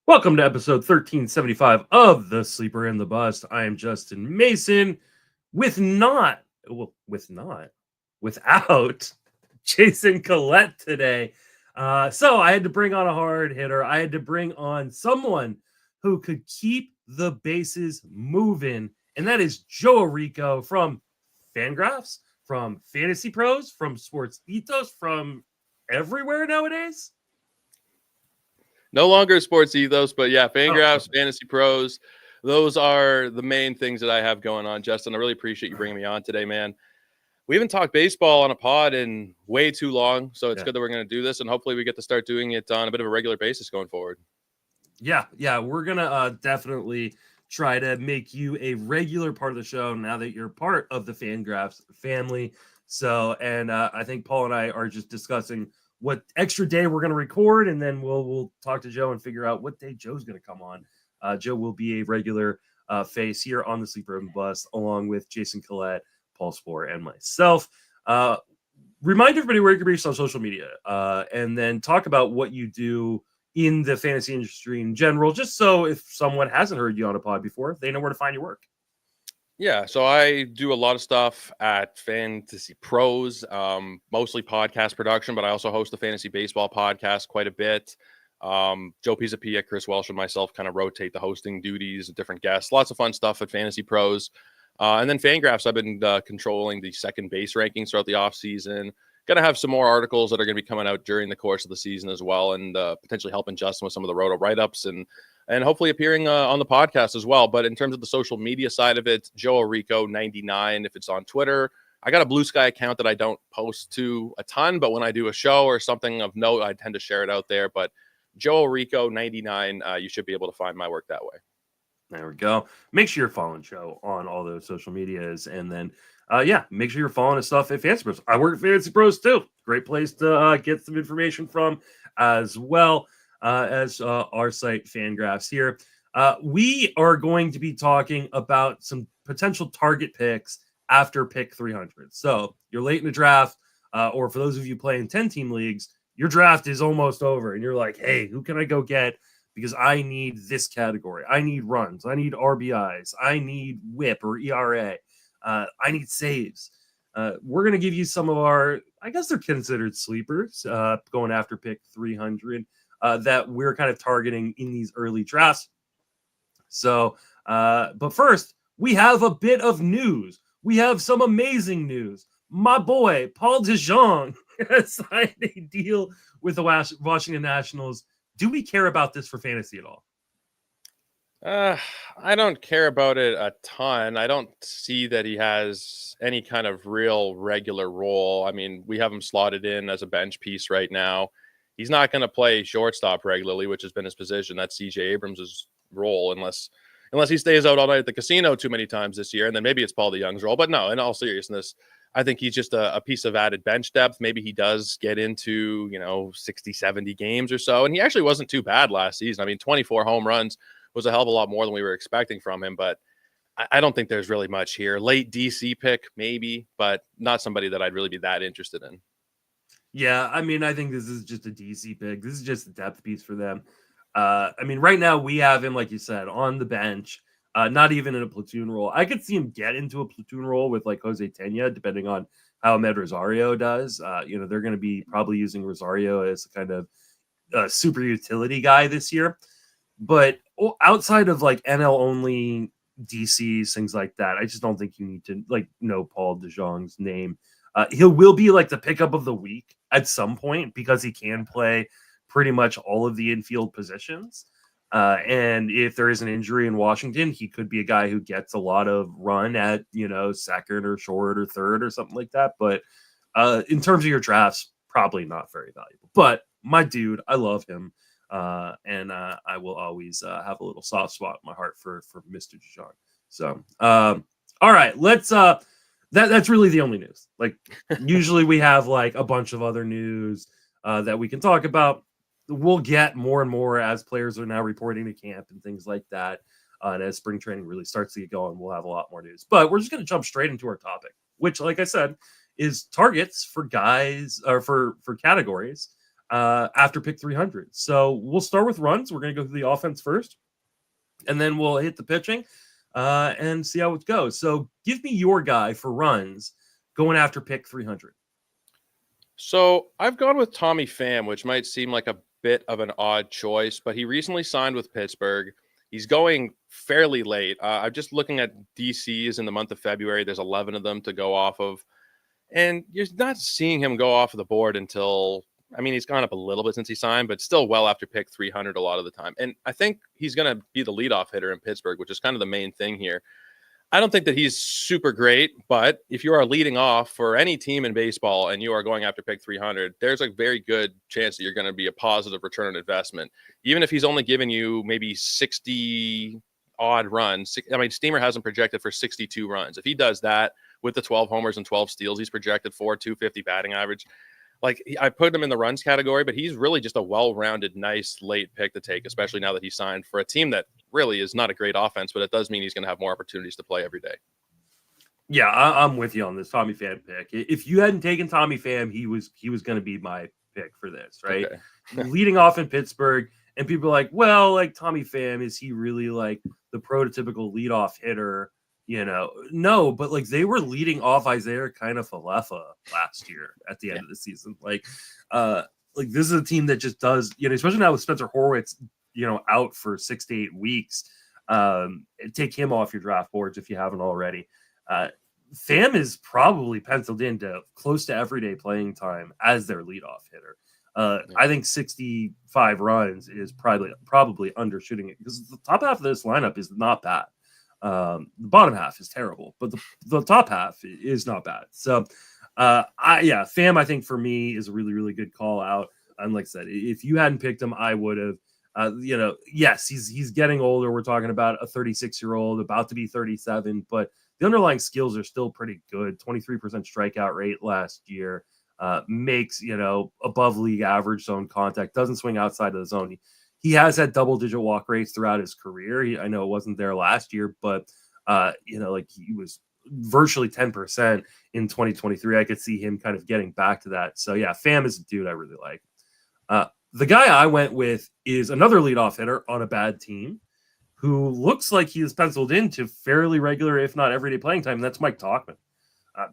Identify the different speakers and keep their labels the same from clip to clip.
Speaker 1: Welcome to episode 1375 of The Sleeper and the Bust. I am Justin Mason without Jason Collette today. So I had to bring on a hard hitter. I had to bring on someone who could keep the bases moving, and that is Joe Orrico from Fangraphs, from Fantasy Pros, from Sports Ethos, from everywhere nowadays.
Speaker 2: No longer sports ethos, but yeah, Fangraphs,
Speaker 1: Okay.
Speaker 2: Fantasy Pros. Those are the main things that I have going on, Justin. I really appreciate you bringing me on today, man. We haven't talked baseball on a pod in way too long, so it's
Speaker 1: Yeah.
Speaker 2: good that we're going to do this, and hopefully we get to start doing it on a bit of a regular basis going forward.
Speaker 1: Yeah, we're gonna definitely try to make you a regular part of the show now that you're part of the Fangraphs family. So, and I think Paul and I are just discussing what extra day we're gonna record, and then we'll talk to Joe and figure out what day Joe's gonna come on. Joe will be a regular face here on the Sleeper and Bus, along with Jason Collette, Paul Spohr, and myself. Uh, Remind everybody where you can reach on social media, and then talk about what you do in the fantasy industry in general, just so if someone hasn't heard you on a pod before, they know where to find your work.
Speaker 2: Yeah, so I do a lot of stuff at Fantasy Pros, mostly podcast production, but I also host the Fantasy Baseball podcast quite a bit. Joe Pisapia, Chris Welsh, and myself kind of rotate the hosting duties, different guests, lots of fun stuff at Fantasy Pros. And then Fangraphs, I've been controlling the second base rankings throughout the offseason. Going to have some more articles that are going to be coming out during the course of the season as well, and potentially helping Justin with some of the roto write-ups and hopefully appearing on the podcast as well. But in terms of the social media side of it, Joe Orrico 99 if it's on Twitter. I got a Blue Sky account that I don't post to a ton, but when I do a show or something of note, I tend to share it out there. But Joe Orrico 99, you should be able to find my work that way.
Speaker 1: There we go. Make sure you're following Joe on all those social medias, and then make sure you're following his stuff at Fantasy Pros. I work at Fantasy Pros too. Great place to get some information from, as well as our site Fangraphs here. We are going to be talking about some potential target picks after pick 300. So you're late in the draft, or for those of you playing 10-team leagues, your draft is almost over, and you're like, hey, who can I go get? Because I need this category. I need runs. I need RBIs. I need whip or ERA. I need saves. We're going to give you some of our, I guess they're considered sleepers, going after pick 300, that we're kind of targeting in these early drafts. So, but first, we have a bit of news. We have some amazing news. My boy, Paul DeJong, has signed a deal with the Washington Nationals. Do we care about this for fantasy at all?
Speaker 2: I don't care about it a ton. I don't see that he has any kind of real regular role. I mean, we have him slotted in as a bench piece right now. He's not going to play shortstop regularly, which has been his position. That's CJ Abrams' role, unless he stays out all night at the casino too many times this year. And then maybe it's Paul DeJong's role. But no, in all seriousness, I think he's just a piece of added bench depth. Maybe he does get into, 60, 70 games or so. And he actually wasn't too bad last season. I mean, 24 home runs was a hell of a lot more than we were expecting from him. But I don't think there's really much here. Late DC pick, maybe, but not somebody that I'd really be that interested in.
Speaker 1: Yeah, I mean, I think this is just a DC pick. This is just a depth piece for them. I mean, right now we have him, like you said, on the bench, not even in a platoon role. I could see him get into a platoon role with like Jose Tena, depending on how Ahmed Rosario does. They're going to be probably using Rosario as kind of a super utility guy this year. But outside of like NL only DCs, things like that, I just don't think you need to know Paul DeJong's name. He will be like the pickup of the week at some point because he can play pretty much all of the infield positions. And if there is an injury in Washington, he could be a guy who gets a lot of run at, second or short or third or something like that. But in terms of your drafts, probably not very valuable. But my dude, I love him. And I will always have a little soft spot in my heart for Mr. DeJong. So, all right, let's that's really the only news. Like usually we have like a bunch of other news that we can talk about. We'll get more and more as players are now reporting to camp and things like that. And as spring training really starts to get going, we'll have a lot more news. But we're just going to jump straight into our topic, which, like I said, is targets for guys or for categories after pick 300. So we'll start with runs. We're going to go through the offense first, and then we'll hit the pitching and see how it goes. So give me your guy for runs going after pick 300.
Speaker 2: So I've gone with Tommy Pham, which might seem like a bit of an odd choice, but he recently signed with Pittsburgh. He's going fairly late. I'm just looking at DCs in the month of February. There's 11 of them to go off of. And you're not seeing him go off of the board until, I mean, he's gone up a little bit since he signed, but still well after pick 300 a lot of the time. And I think he's going to be the leadoff hitter in Pittsburgh, which is kind of the main thing here. I don't think that he's super great, but if you are leading off for any team in baseball and you are going after pick 300, there's a very good chance that you're going to be a positive return on investment. Even if he's only giving you maybe 60 odd runs. I mean, Steamer hasn't projected for 62 runs. If he does that with the 12 homers and 12 steals, he's projected for 250 batting average. Like, I put him in the runs category, but he's really just a well-rounded, nice late pick to take, especially now that he signed for a team that really is not a great offense, but it does mean he's going to have more opportunities to play every day.
Speaker 1: Yeah, I'm with you on this Tommy Pham pick. If you hadn't taken Tommy Pham, he was going to be my pick for this, right? Okay. Leading off in Pittsburgh, and people are like, well, like Tommy Pham, is he really like the prototypical leadoff hitter? You know, no, but like they were leading off Isaiah kind of Falefa last year at the end of the season. Like this is a team that just does, you know, especially now with Spencer Horwitz, you know, out for 6 to 8 weeks. Take him off your draft boards if you haven't already. Pham is probably penciled into close to everyday playing time as their leadoff hitter. I think 65 runs is probably undershooting it because the top half of this lineup is not bad. The bottom half is terrible, but the top half is not bad. So, Pham, I think for me is a really, really good call out. And like I said, if you hadn't picked him, I would have. You know, yes, he's getting older. We're talking about a 36-year-old about to be 37, but the underlying skills are still pretty good. 23% strikeout rate last year. Makes, you know, above league average zone contact. Doesn't swing outside of the zone. He has had double-digit walk rates throughout his career. I know it wasn't there last year, but, you know, like he was virtually 10% in 2023. I could see him kind of getting back to that. So, yeah, Pham is a dude I really like. The guy I went with is another leadoff hitter on a bad team who looks like he is penciled into fairly regular, if not everyday playing time, and that's Mike Tauchman.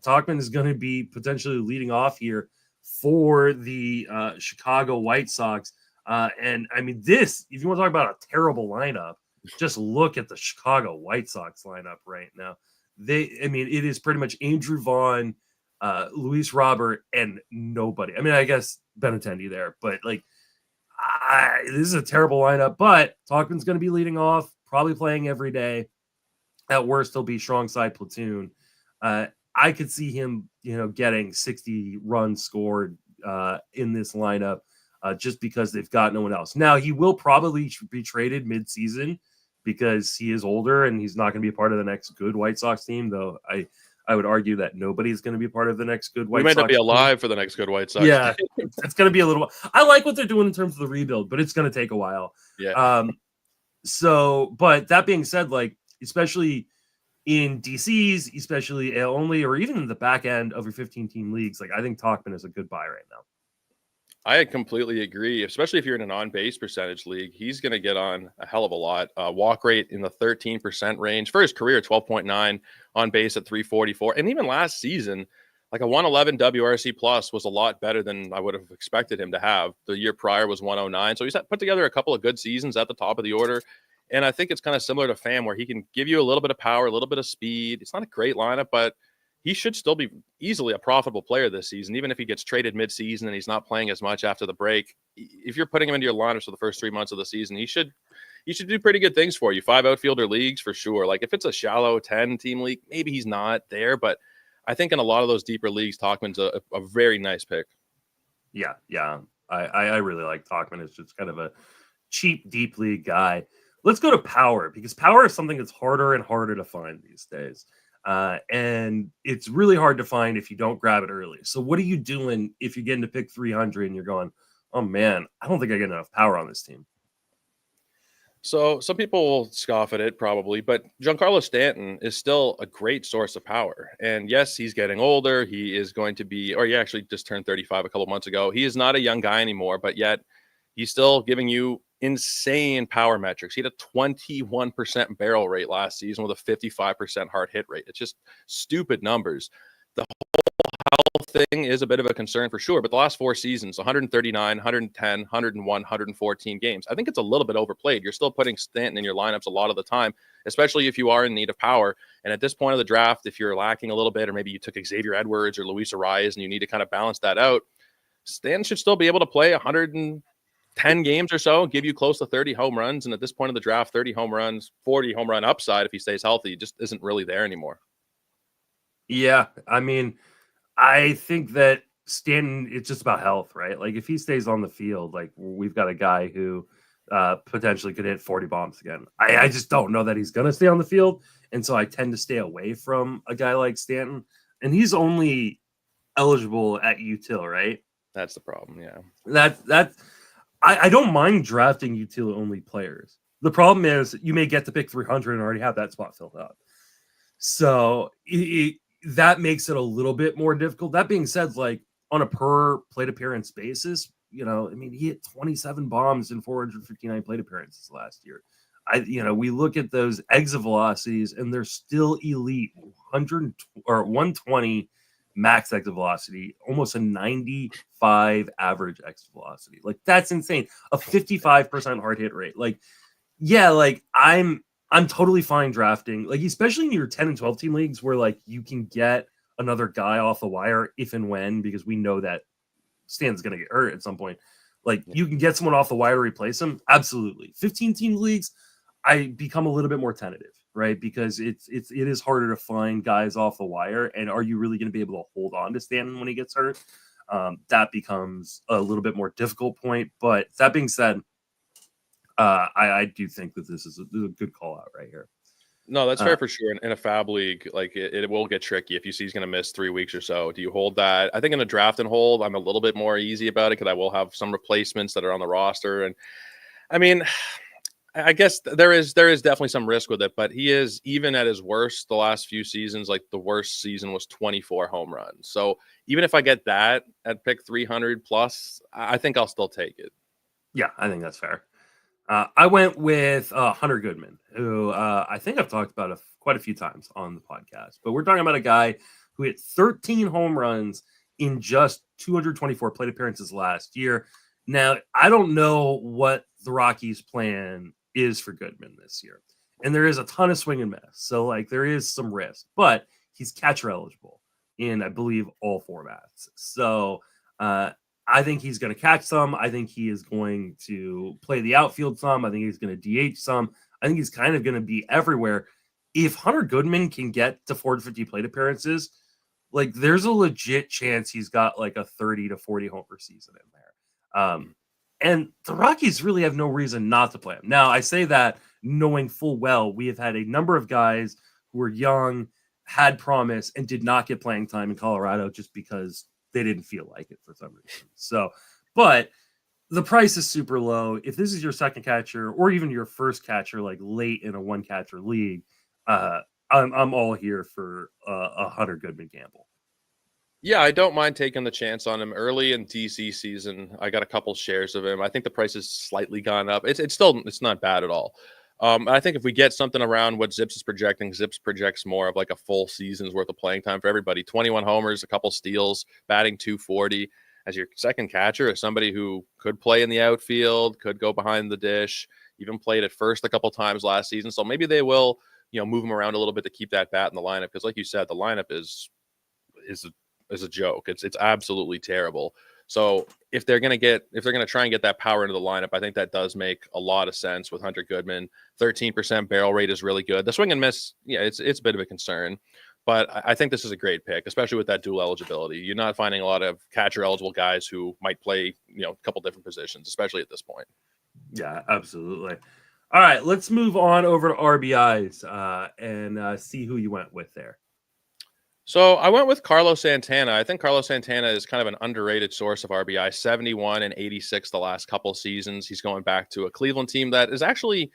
Speaker 1: Tauchman is going to be potentially leading off here for the Chicago White Sox. And I mean, if you want to talk about a terrible lineup, just look at the Chicago White Sox lineup right now. It is pretty much Andrew Vaughn, Luis Robert, and nobody. I mean, I guess Benintendi there, but like, this is a terrible lineup. But Tauchman's going to be leading off, probably playing every day. At worst, he'll be strong side platoon. I could see him, you know, getting 60 runs scored in this lineup. Just because they've got no one else. Now, he will probably be traded mid-season because he is older and he's not going to be a part of the next good White Sox team, though I would argue that nobody's going to be a part of the next good White Sox team.
Speaker 2: We might not be alive for the next good White Sox
Speaker 1: team. It's going to be a little while. I like what they're doing in terms of the rebuild, but it's going to take a while.
Speaker 2: Yeah.
Speaker 1: But that being said, like, especially in DCs, especially only or even in the back end of your 15-team leagues, like I think Tauchman is a good buy right now.
Speaker 2: I completely agree, especially if you're in an on-base percentage league. He's going to get on a hell of a lot. Walk rate in the 13% range. For his career, 12.9 on base at 344. And even last season, like a 111 WRC plus was a lot better than I would have expected him to have. The year prior was 109. So he's put together a couple of good seasons at the top of the order. And I think it's kind of similar to Pham, where he can give you a little bit of power, a little bit of speed. It's not a great lineup, but he should still be easily a profitable player this season, even if he gets traded mid-season and he's not playing as much after the break. If you're putting him into your lineups for the first 3 months of the season, he should do pretty good things for you. 5 outfielder leagues for sure. Like if it's a shallow 10-team league, maybe he's not there, but I think in a lot of those deeper leagues, Tauchman's a very nice pick.
Speaker 1: Yeah. I really like Tauchman. It's just kind of a cheap, deep league guy. Let's go to power, because power is something that's harder and harder to find these days. And it's really hard to find if you don't grab it early. So what are you doing if you get into pick 300 and you're going, oh man, I don't think I get enough power on this team?
Speaker 2: So some people will scoff at it probably, but Giancarlo Stanton is still a great source of power. And yes, he's getting older. He is going to be, or he actually just turned 35 a couple months ago. He is not a young guy anymore, but yet he's still giving you insane power metrics. He had a 21% barrel rate last season with a 55% hard hit rate. It's just stupid numbers. The health thing is a bit of a concern for sure, but the last 4 seasons, 139, 110, 101, 114 games. I think it's a little bit overplayed. You're still putting Stanton in your lineups a lot of the time, especially if you are in need of power. And at this point of the draft, if you're lacking a little bit, or maybe you took Xavier Edwards or Luis Arias and you need to kind of balance that out, Stanton should still be able to play 110 games or so, give you close to 30 home runs. And at this point of the draft, 30 home runs, 40 home run upside if he stays healthy just isn't really there anymore.
Speaker 1: Yeah, I mean, I think that Stanton, it's just about health, right? Like if he stays on the field, like we've got a guy who potentially could hit 40 bombs again. I just don't know that he's going to stay on the field. And so I tend to stay away from a guy like Stanton. And he's only eligible at util, right?
Speaker 2: That's the problem. Yeah.
Speaker 1: I don't mind drafting util only players. The problem is you may get to pick 300 and already have that spot filled up. So that makes it a little bit more difficult. That being said, like on a per plate appearance basis, I mean, he hit 27 bombs in 459 plate appearances last year. We look at those exit velocities and they're still elite 100 or 120 max exit velocity, almost a 95 average exit velocity. Like that's insane. A 55% hard hit rate. Like, yeah, like I'm totally fine drafting, like especially in your 10 and 12 team leagues where like you can get another guy off the wire if and when, because we know that Stan's going to get hurt at some point. Like you can get someone off the wire to replace him. Absolutely. 15 team leagues, I become a little bit more tentative, right? Because it is harder to find guys off the wire. And are you really going to be able to hold on to Stanton when he gets hurt? That becomes a little bit more difficult point. But that being said, I do think that this is a good call out right here.
Speaker 2: No, that's fair for sure. In a fab league, like it will get tricky if you see he's going to miss 3 weeks or so. Do you hold that? I think in a draft and hold, I'm a little bit more easy about it because I will have some replacements that are on the roster. And I mean, I guess there is definitely some risk with it, but he is, even at his worst, the last few seasons, like the worst season was 24 home runs. So even if I get that at pick 300 plus, I think I'll still take it.
Speaker 1: Yeah, I think that's fair. I went with Hunter Goodman, who I think I've talked about quite a few times on the podcast. But we're talking about a guy who hit 13 home runs in just 224 plate appearances last year. Now, I don't know what the Rockies' plan is for Goodman this year. And there is a ton of swing and miss. So, like, there is some risk. But he's catcher eligible in, I believe, all formats. So, I think he's going to catch some. I think he is going to play the outfield some. I think he's going to DH some. I think he's kind of going to be everywhere. If Hunter Goodman can get to 450 plate appearances, like there's a legit chance he's got like a 30 to 40 homer season in there. And the Rockies really have no reason not to play him. Now, I say that knowing full well we have had a number of guys who were young, had promise, and did not get playing time in Colorado just because they didn't feel like it for some reason. So, but the price is super low. If this is your second catcher or even your first catcher, like late in a one catcher league, I'm all here for a Hunter Goodman gamble.
Speaker 2: Yeah, I don't mind taking the chance on him early in DC season. I got a couple shares of him. I think the price has slightly gone up. It's not bad at all. I think if we get something around what Zips is projecting, Zips projects more of like a full season's worth of playing time for everybody. 21 homers, a couple steals, batting 240 as your second catcher, as somebody who could play in the outfield, could go behind the dish, even played at first a couple times last season. So maybe they will, move him around a little bit to keep that bat in the lineup. Because like you said, the lineup is a joke. It's absolutely terrible. So if they're going to try and get that power into the lineup, I think that does make a lot of sense with Hunter Goodman. 13% barrel rate is really good. The swing and miss, yeah, it's a bit of a concern, but I think this is a great pick, especially with that dual eligibility. You're not finding a lot of catcher eligible guys who might play, a couple different positions, especially at this point.
Speaker 1: Yeah, absolutely. All right, let's move on over to RBIs and see who you went with there.
Speaker 2: So I went with Carlos Santana. I think Carlos Santana is kind of an underrated source of RBI, 71 and 86 the last couple seasons. He's going back to a Cleveland team that is actually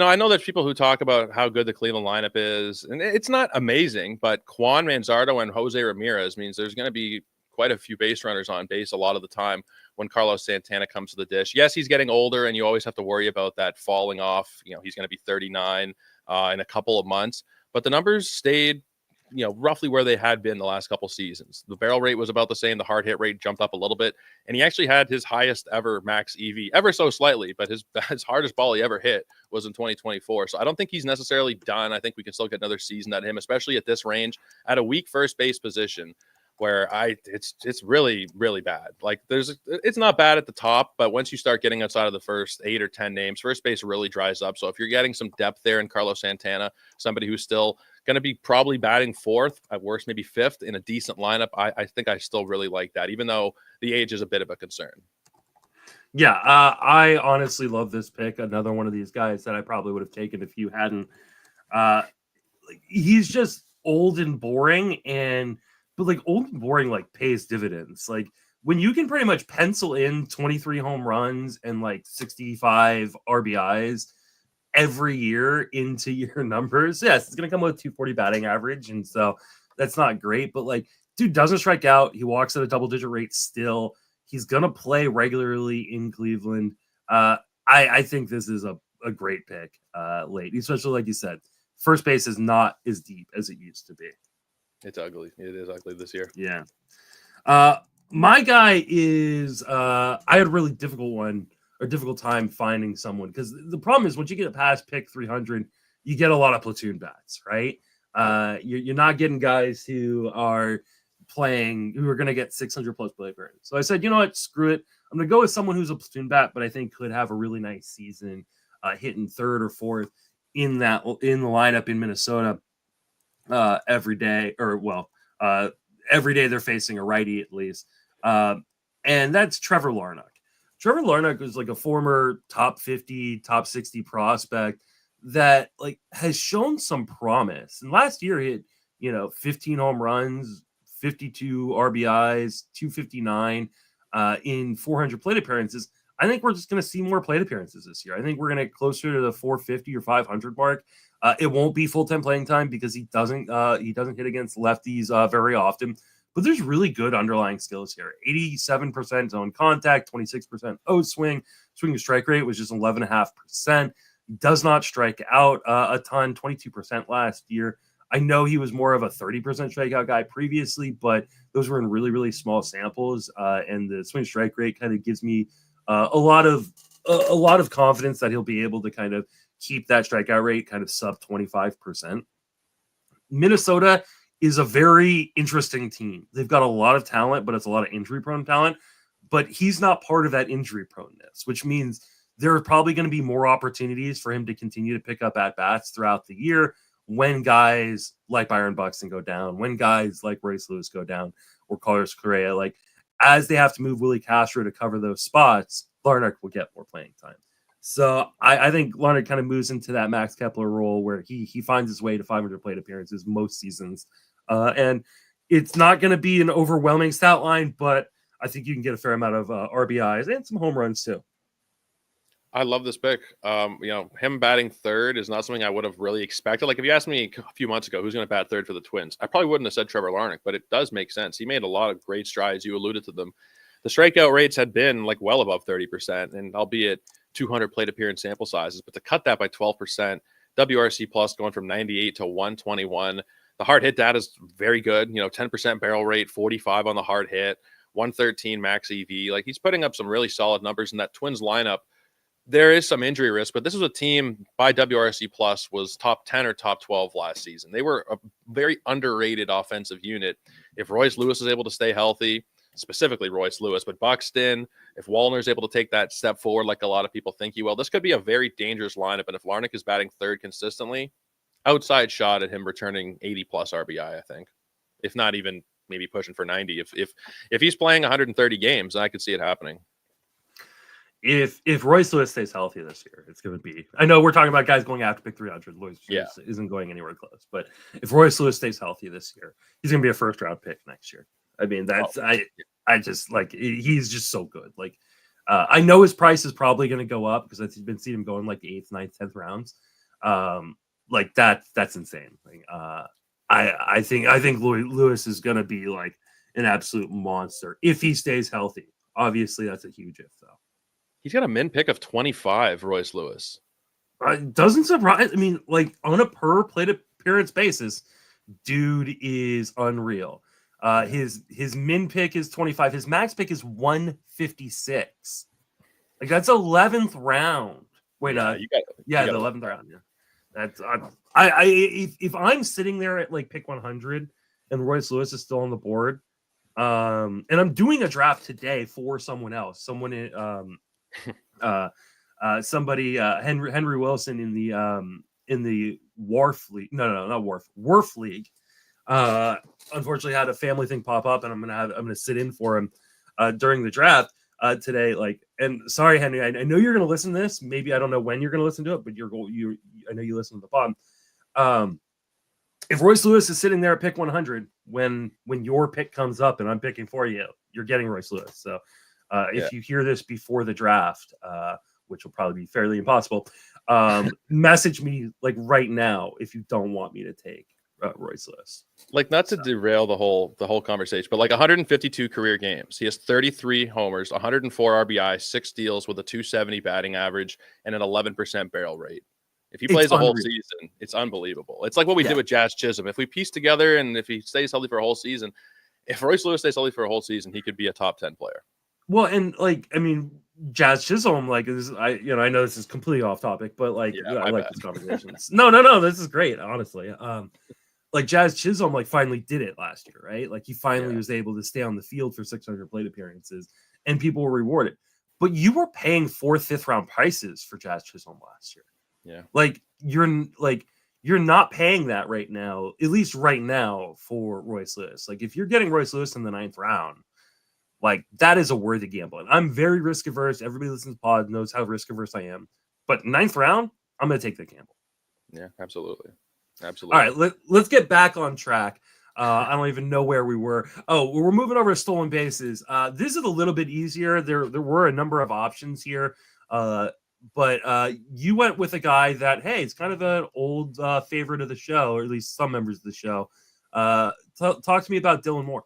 Speaker 2: I know there's people who talk about how good the Cleveland lineup is, and it's not amazing, but Juan Manzardo and Jose Ramirez means there's going to be quite a few base runners on base a lot of the time when Carlos Santana comes to the dish. Yes, he's getting older, and you always have to worry about that falling off. He's going to be 39 in a couple of months, but the numbers stayed roughly where they had been the last couple seasons. The barrel rate was about the same. The hard hit rate jumped up a little bit, and he actually had his highest ever max EV, ever so slightly, but his hardest ball he ever hit was in 2024. So I don't think he's necessarily done. I think we can still get another season at him, especially at this range, at a weak first base position where it's really, really bad. Like it's not bad at the top, but once you start getting outside of the first 8 or 10 names, first base really dries up. So if you're getting some depth there in Carlos Santana, somebody who's still going to be probably batting 4th, at worst maybe 5th in a decent lineup, I think I still really like that, even though the age is a bit of a concern.
Speaker 1: Yeah, I honestly love this pick. Another one of these guys that I probably would have taken if you hadn't. He's just old and boring, but like old and boring like pays dividends. Like when you can pretty much pencil in 23 home runs and like 65 RBIs every year into your numbers. Yes, it's going to come with 240 batting average. And so that's not great, but like, dude doesn't strike out. He walks at a double-digit rate still. He's going to play regularly in Cleveland. I think this is a great pick late, especially like you said, first base is not as deep as it used to be.
Speaker 2: It's ugly. It is ugly this year.
Speaker 1: Yeah. My guy is, I had a really difficult time finding someone because the problem is once you get past pick 300, you get a lot of platoon bats, right? You're not getting guys who are going to get 600 plus play appearances. So I said, you know what, screw it. I'm going to go with someone who's a platoon bat, but I think could have a really nice season, hitting 3rd or 4th in the lineup in Minnesota every day, every day they're facing a righty at least. And that's Trevor Larnach. Trevor Larnach was like a former top 50, top 60 prospect that like has shown some promise. And last year he hit, 15 home runs, 52 RBIs, 259 in 400 plate appearances. I think we're just going to see more plate appearances this year. I think we're going to get closer to the 450 or 500 mark. It won't be full-time playing time because he doesn't hit against lefties very often. But there's really good underlying skills here. 87% zone contact, 26% O swing. Swing to strike rate was just 11.5%. He does not strike out a ton, 22% last year. I know he was more of a 30% strikeout guy previously, but those were in really, really small samples. And the swing strike rate kind of gives me a lot of confidence that he'll be able to kind of keep that strikeout rate kind of sub 25%. Minnesota is a very interesting team. They've got a lot of talent, but it's a lot of injury-prone talent. But he's not part of that injury proneness, which means there are probably going to be more opportunities for him to continue to pick up at-bats throughout the year when guys like Byron Buxton go down, when guys like Royce Lewis go down, or Carlos Correa, like as they have to move Willie Castro to cover those spots, Larnach will get more playing time. So I think Larnach kind of moves into that Max Kepler role where he finds his way to 500 plate appearances most seasons. And it's not going to be an overwhelming stat line, but I think you can get a fair amount of RBIs and some home runs too.
Speaker 2: I love this pick. Him batting 3rd is not something I would have really expected. Like if you asked me a few months ago, who's going to bat 3rd for the Twins, I probably wouldn't have said Trevor Larnach, but it does make sense. He made a lot of great strides. You alluded to them. The strikeout rates had been like well above 30%, and albeit 200 plate appearance sample sizes, but to cut that by 12%, WRC plus going from 98 to 121. The hard hit data is very good. 10% barrel rate, 45 on the hard hit, 113 max EV. Like he's putting up some really solid numbers in that Twins lineup. There is some injury risk, but this was a team by WRC plus was top 10 or top 12 last season. They were a very underrated offensive unit. If Royce Lewis is able to stay healthy, specifically Royce Lewis, but Buxton, if Wallner is able to take that step forward like a lot of people think he will, this could be a very dangerous lineup. And if Larnach is batting 3rd consistently, outside shot at him returning 80 plus RBI, I think, if not even maybe pushing for 90. If he's playing 130 games, I could see it happening.
Speaker 1: If Royce Lewis stays healthy this year, it's going to be. I know we're talking about guys going after pick 300. Royce Lewis isn't going anywhere close, but if Royce Lewis stays healthy this year, he's going to be a 1st round pick next year. I mean, that's I just like he's just so good. Like I know his price is probably going to go up because I've been seeing him going like the 8th, 9th, 10th rounds. Like that's insane. Like, I think Lewis is going to be like an absolute monster if he stays healthy. Obviously, that's a huge if though.
Speaker 2: He's got a min pick of 25, Royce Lewis.
Speaker 1: Doesn't surprise. I mean, like on a per plate appearance basis, dude is unreal. His min pick is 25. His max pick is 156. Like that's 11th round. Wait,
Speaker 2: yeah,
Speaker 1: the 11th round. Yeah, that's if I'm sitting there at like pick 100 and Royce Lewis is still on the board, and I'm doing a draft today for someone else, somebody Henry Wilson in the Wharf League. No, not Wharf League. Unfortunately had a family thing pop up and I'm gonna sit in for him during the draft today. Like, and sorry, Henry, I know you're gonna listen to this. Maybe I don't know when you're gonna listen to it, but I know you listen to the pod. If Royce Lewis is sitting there at pick 100 when your pick comes up and I'm picking for you, you're getting Royce Lewis. So if you hear this before the draft, which will probably be fairly impossible, message me like right now if you don't want me to take Royce Lewis.
Speaker 2: Like, not to derail the whole conversation, but like 152 career games. He has 33 homers, 104 RBI, 6 steals with a 270 batting average and an 11% barrel rate. If he plays a whole season, it's unbelievable. It's like what we did with Jazz Chisholm. If we piece together and if he stays healthy for a whole season, if Royce Lewis stays healthy for a whole season, he could be a top 10 player.
Speaker 1: Well, and like, I mean, Jazz Chisholm, like, I know this is completely off topic, but like, I like this conversation. No, this is great, honestly. Like Jazz Chisholm, like, finally did it last year, right? Like, he finally was able to stay on the field for 600 plate appearances, and people were rewarded. But you were paying 4th, 5th round prices for Jazz Chisholm last year.
Speaker 2: Yeah,
Speaker 1: like you're not paying that right now, at least right now, for Royce Lewis. Like, if you're getting Royce Lewis in the 9th round, like, that is a worthy gamble. And I'm very risk averse. Everybody listens to pod knows how risk averse I am. But 9th round, I'm going to take the gamble.
Speaker 2: Yeah, absolutely.
Speaker 1: All right, let's get back on track. I don't even know where we were. Oh, we're moving over to stolen bases. This is a little bit easier. There were a number of options here. But you went with a guy that, hey, it's kind of an old favorite of the show, or at least some members of the show. Talk to me about Dylan Moore.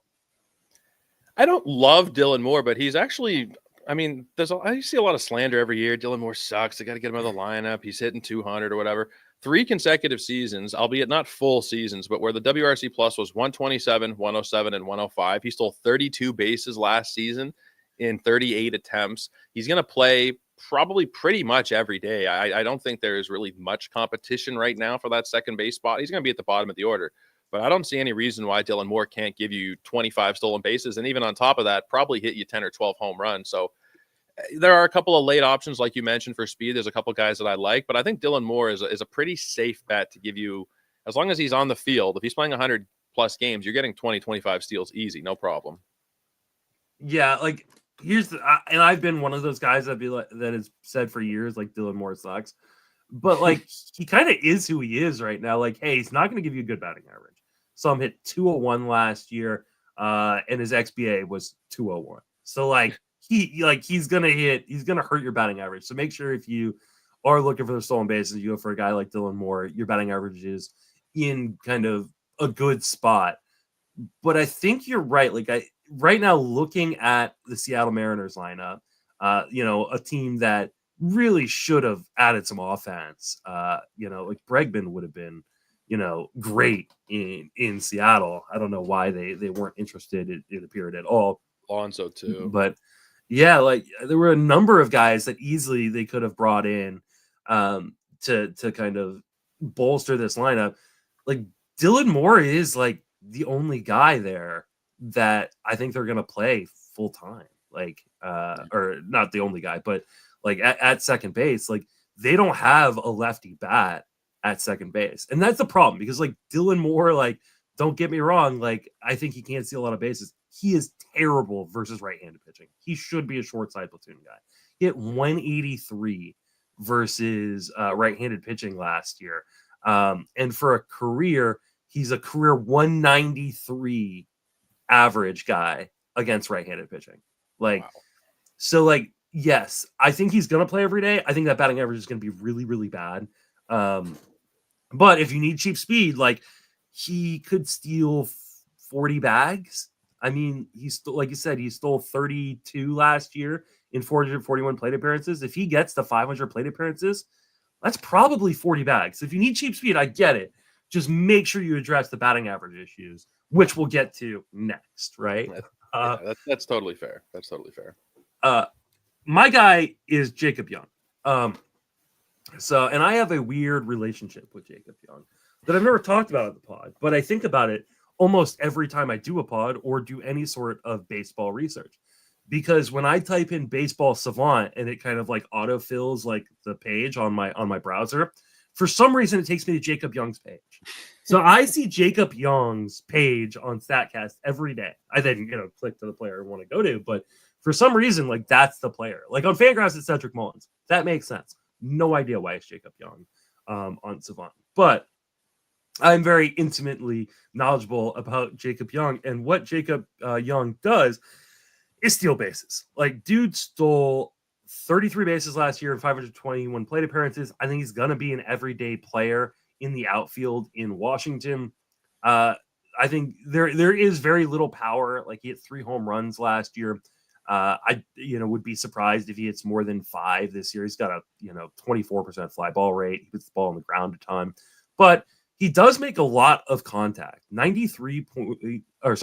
Speaker 2: I don't love Dylan Moore, but he's actually, I mean, I see a lot of slander every year. Dylan Moore sucks. They got to get him out of the lineup. He's hitting 200 or whatever. 3 consecutive seasons, albeit not full seasons, but where the WRC plus was 127, 107, and 105. He stole 32 bases last season in 38 attempts. He's going to play probably pretty much every day. I don't think there is really much competition right now for that second base spot. He's going to be at the bottom of the order, but I don't see any reason why Dylan Moore can't give you 25 stolen bases, and even on top of that, probably hit you 10 or 12 home runs. So there are a couple of late options, like you mentioned, for speed. There's a couple of guys that I like, but I think Dylan Moore is a pretty safe bet to give you, as long as he's on the field. If he's playing 100 plus games, you're getting 20, 25 steals easy, no problem.
Speaker 1: Yeah, like, and I've been one of those guys that has said for years, like, Dylan Moore sucks, but like, he kind of is who he is right now. Like, hey, he's not going to give you a good batting average. Saw him hit 201 last year, and his XBA was 201. So like, he's gonna hurt your batting average. So make sure if you are looking for the stolen bases, you go for a guy like Dylan Moore. Your batting average is in kind of a good spot. But I think you're right. Like, right now, looking at the Seattle Mariners lineup, a team that really should have added some offense. Like Bregman would have been, great in Seattle. I don't know why they weren't interested. It appeared at all.
Speaker 2: Alonso too,
Speaker 1: but yeah, like, there were a number of guys that easily they could have brought in to kind of bolster this lineup. Like, Dylan Moore is like the only guy there that I think they're going to play full time. Like, or not the only guy, but like at second base, like, they don't have a lefty bat at second base. And that's the problem, because like Dylan Moore, like, don't get me wrong, like, I think he can't steal a lot of bases. He is terrible versus right-handed pitching. He should be a short side platoon guy. He hit 183 versus right-handed pitching last year. And for a career, he's a career 193 average guy against right-handed pitching. Like, wow. So like, Yes, I think he's going to play every day. I think that batting average is going to be really, really bad. But if you need cheap speed, like he could steal 40 bags. I mean, like you said, he stole 32 last year in 441 plate appearances. If he gets to 500 plate appearances, that's probably 40 bags. If you need cheap speed, I get it. Just make sure you address the batting average issues, which we'll get to next, right?
Speaker 2: That's totally fair. That's totally fair.
Speaker 1: My guy is Jacob Young. And I have a weird relationship with Jacob Young that I've never talked about on the pod, but I think about it almost every time I do a pod or do any sort of baseball research. Because when I type in baseball savant and it kind of like autofills like the page on my browser, for some reason it takes me to Jacob Young's page. So I see Jacob Young's page on StatCast every day. I then, click to the player I want to go to, but for some reason, like that's the player. Like on Fangraphs, it's Cedric Mullins. That makes sense. No idea why it's Jacob Young on Savant, but I'm very intimately knowledgeable about Jacob Young, and what Jacob Young does is steal bases. Like, dude stole 33 bases last year and 521 plate appearances. I think he's gonna be an everyday player in the outfield in Washington. I think there is very little power. Like he hit 3 home runs last year. I would be surprised if he hits more than 5 this year. He's got a 24% fly ball rate. He puts the ball on the ground a ton, but he does make a lot of contact. 90 or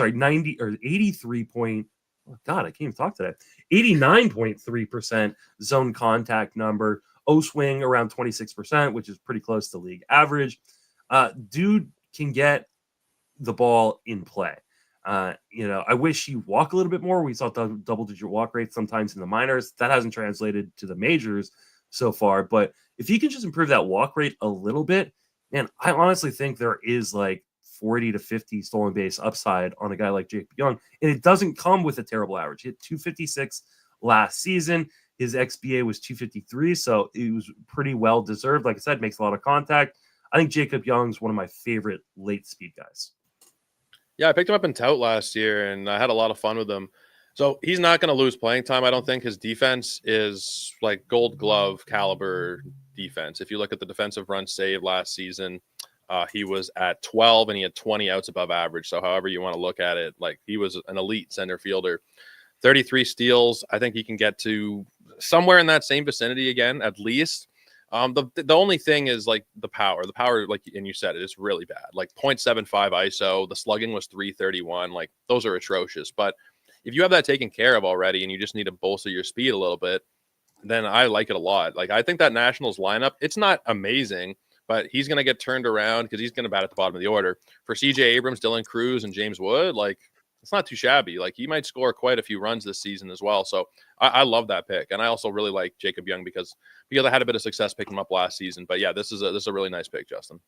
Speaker 1: 83 point. Oh God, I can't even talk today. 89.3% zone contact number. O swing around 26%, which is pretty close to league average. Dude can get the ball in play. I wish he walk a little bit more. We saw double-digit walk rates sometimes in the minors. That hasn't translated to the majors so far. But if he can just improve that walk rate a little bit, and I honestly think there is like 40 to 50 stolen base upside on a guy like Jacob Young, and it doesn't come with a terrible average. He hit 256 last season. His XBA was 253, so it was pretty well deserved. Like I said, makes a lot of contact. I think Jacob Young's one of my favorite late speed guys.
Speaker 2: Yeah, I picked him up in tout last year, and I had a lot of fun with him. So he's not going to lose playing time. I don't think his defense is like Gold Glove caliber defense. If you look at the defensive run save last season, he was at 12 and he had 20 outs above average. So however you want to look at it, like he was an elite center fielder. 33 steals. I think he can get to somewhere in that same vicinity again, at least. The only thing is like the power, like, and you said it is really bad, like 0.75 ISO, the slugging was 331. Like those are atrocious. But if you have that taken care of already and you just need to bolster your speed a little bit, then I like it a lot. Like I think that Nationals lineup, it's not amazing, but he's going to get turned around because he's going to bat at the bottom of the order. For CJ Abrams, Dylan Cruz, and James Wood, like it's not too shabby. Like he might score quite a few runs this season as well. So I love that pick. And I also really like Jacob Young because I had a bit of success picking him up last season. But yeah, this is a really nice pick, Justin.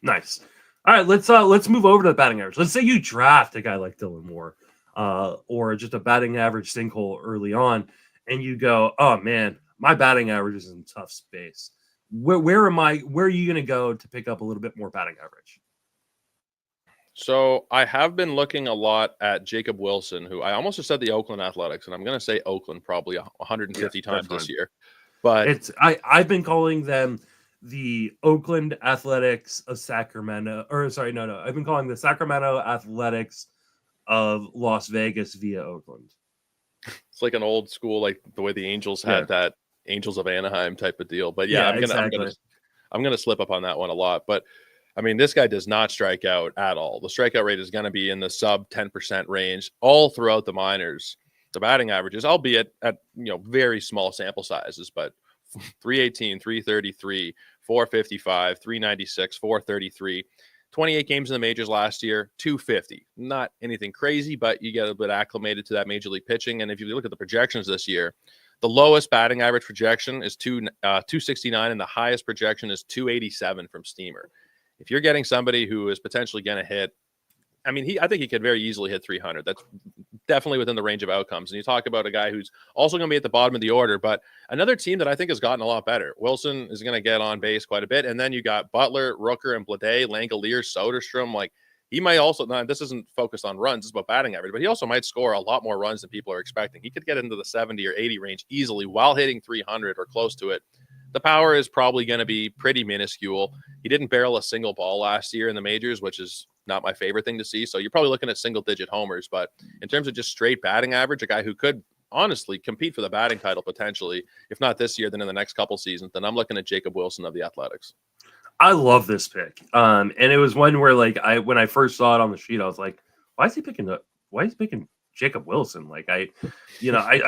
Speaker 1: Nice. All right, let's move over to the batting average. Let's say you draft a guy like Dylan Moore, or just a batting average sinkhole early on, and you go, oh man, my batting average is in tough space. Where are you going to go to pick up a little bit more batting average?
Speaker 2: So I have been looking a lot at Jacob Wilson, who I almost just said the Oakland Athletics, and I'm going to say Oakland probably 150 times this year. But
Speaker 1: I've been calling them the Oakland Athletics of Sacramento, or sorry, no. I've been calling the Sacramento Athletics of Las Vegas via Oakland.
Speaker 2: It's like an old school, like the way the Angels had that Angels of Anaheim type of deal. But yeah, I'm gonna slip up on that one a lot. But I mean, this guy does not strike out at all. The strikeout rate is going to be in the sub 10% range all throughout the minors. The batting averages, albeit at very small sample sizes, but 318, 333, 455, 396, 433. 28 games in the majors last year, 250. Not anything crazy, but you get a bit acclimated to that major league pitching. And if you look at the projections this year, the lowest batting average projection is 269, and the highest projection is 287 from Steamer. If you're getting somebody who is potentially going to hit, I think he could very easily hit 300. That's definitely within the range of outcomes. And you talk about a guy who's also going to be at the bottom of the order, but another team that I think has gotten a lot better. Wilson is going to get on base quite a bit. And then you got Butler, Rooker, and Blade, Langoliers, Soderstrom. Like he might also, now this isn't focused on runs, it's about batting average, but he also might score a lot more runs than people are expecting. He could get into the 70 or 80 range easily while hitting 300 or close to it. The power is probably going to be pretty minuscule. He didn't barrel a single ball last year in the majors, which is not my favorite thing to see. So you're probably looking at single-digit homers. But in terms of just straight batting average, a guy who could honestly compete for the batting title potentially, if not this year, then in the next couple seasons, then I'm looking at Jacob Wilson of the Athletics.
Speaker 1: I love this pick. And it was one where like when I first saw it on the sheet, I was like, why is he picking Jacob Wilson? Like I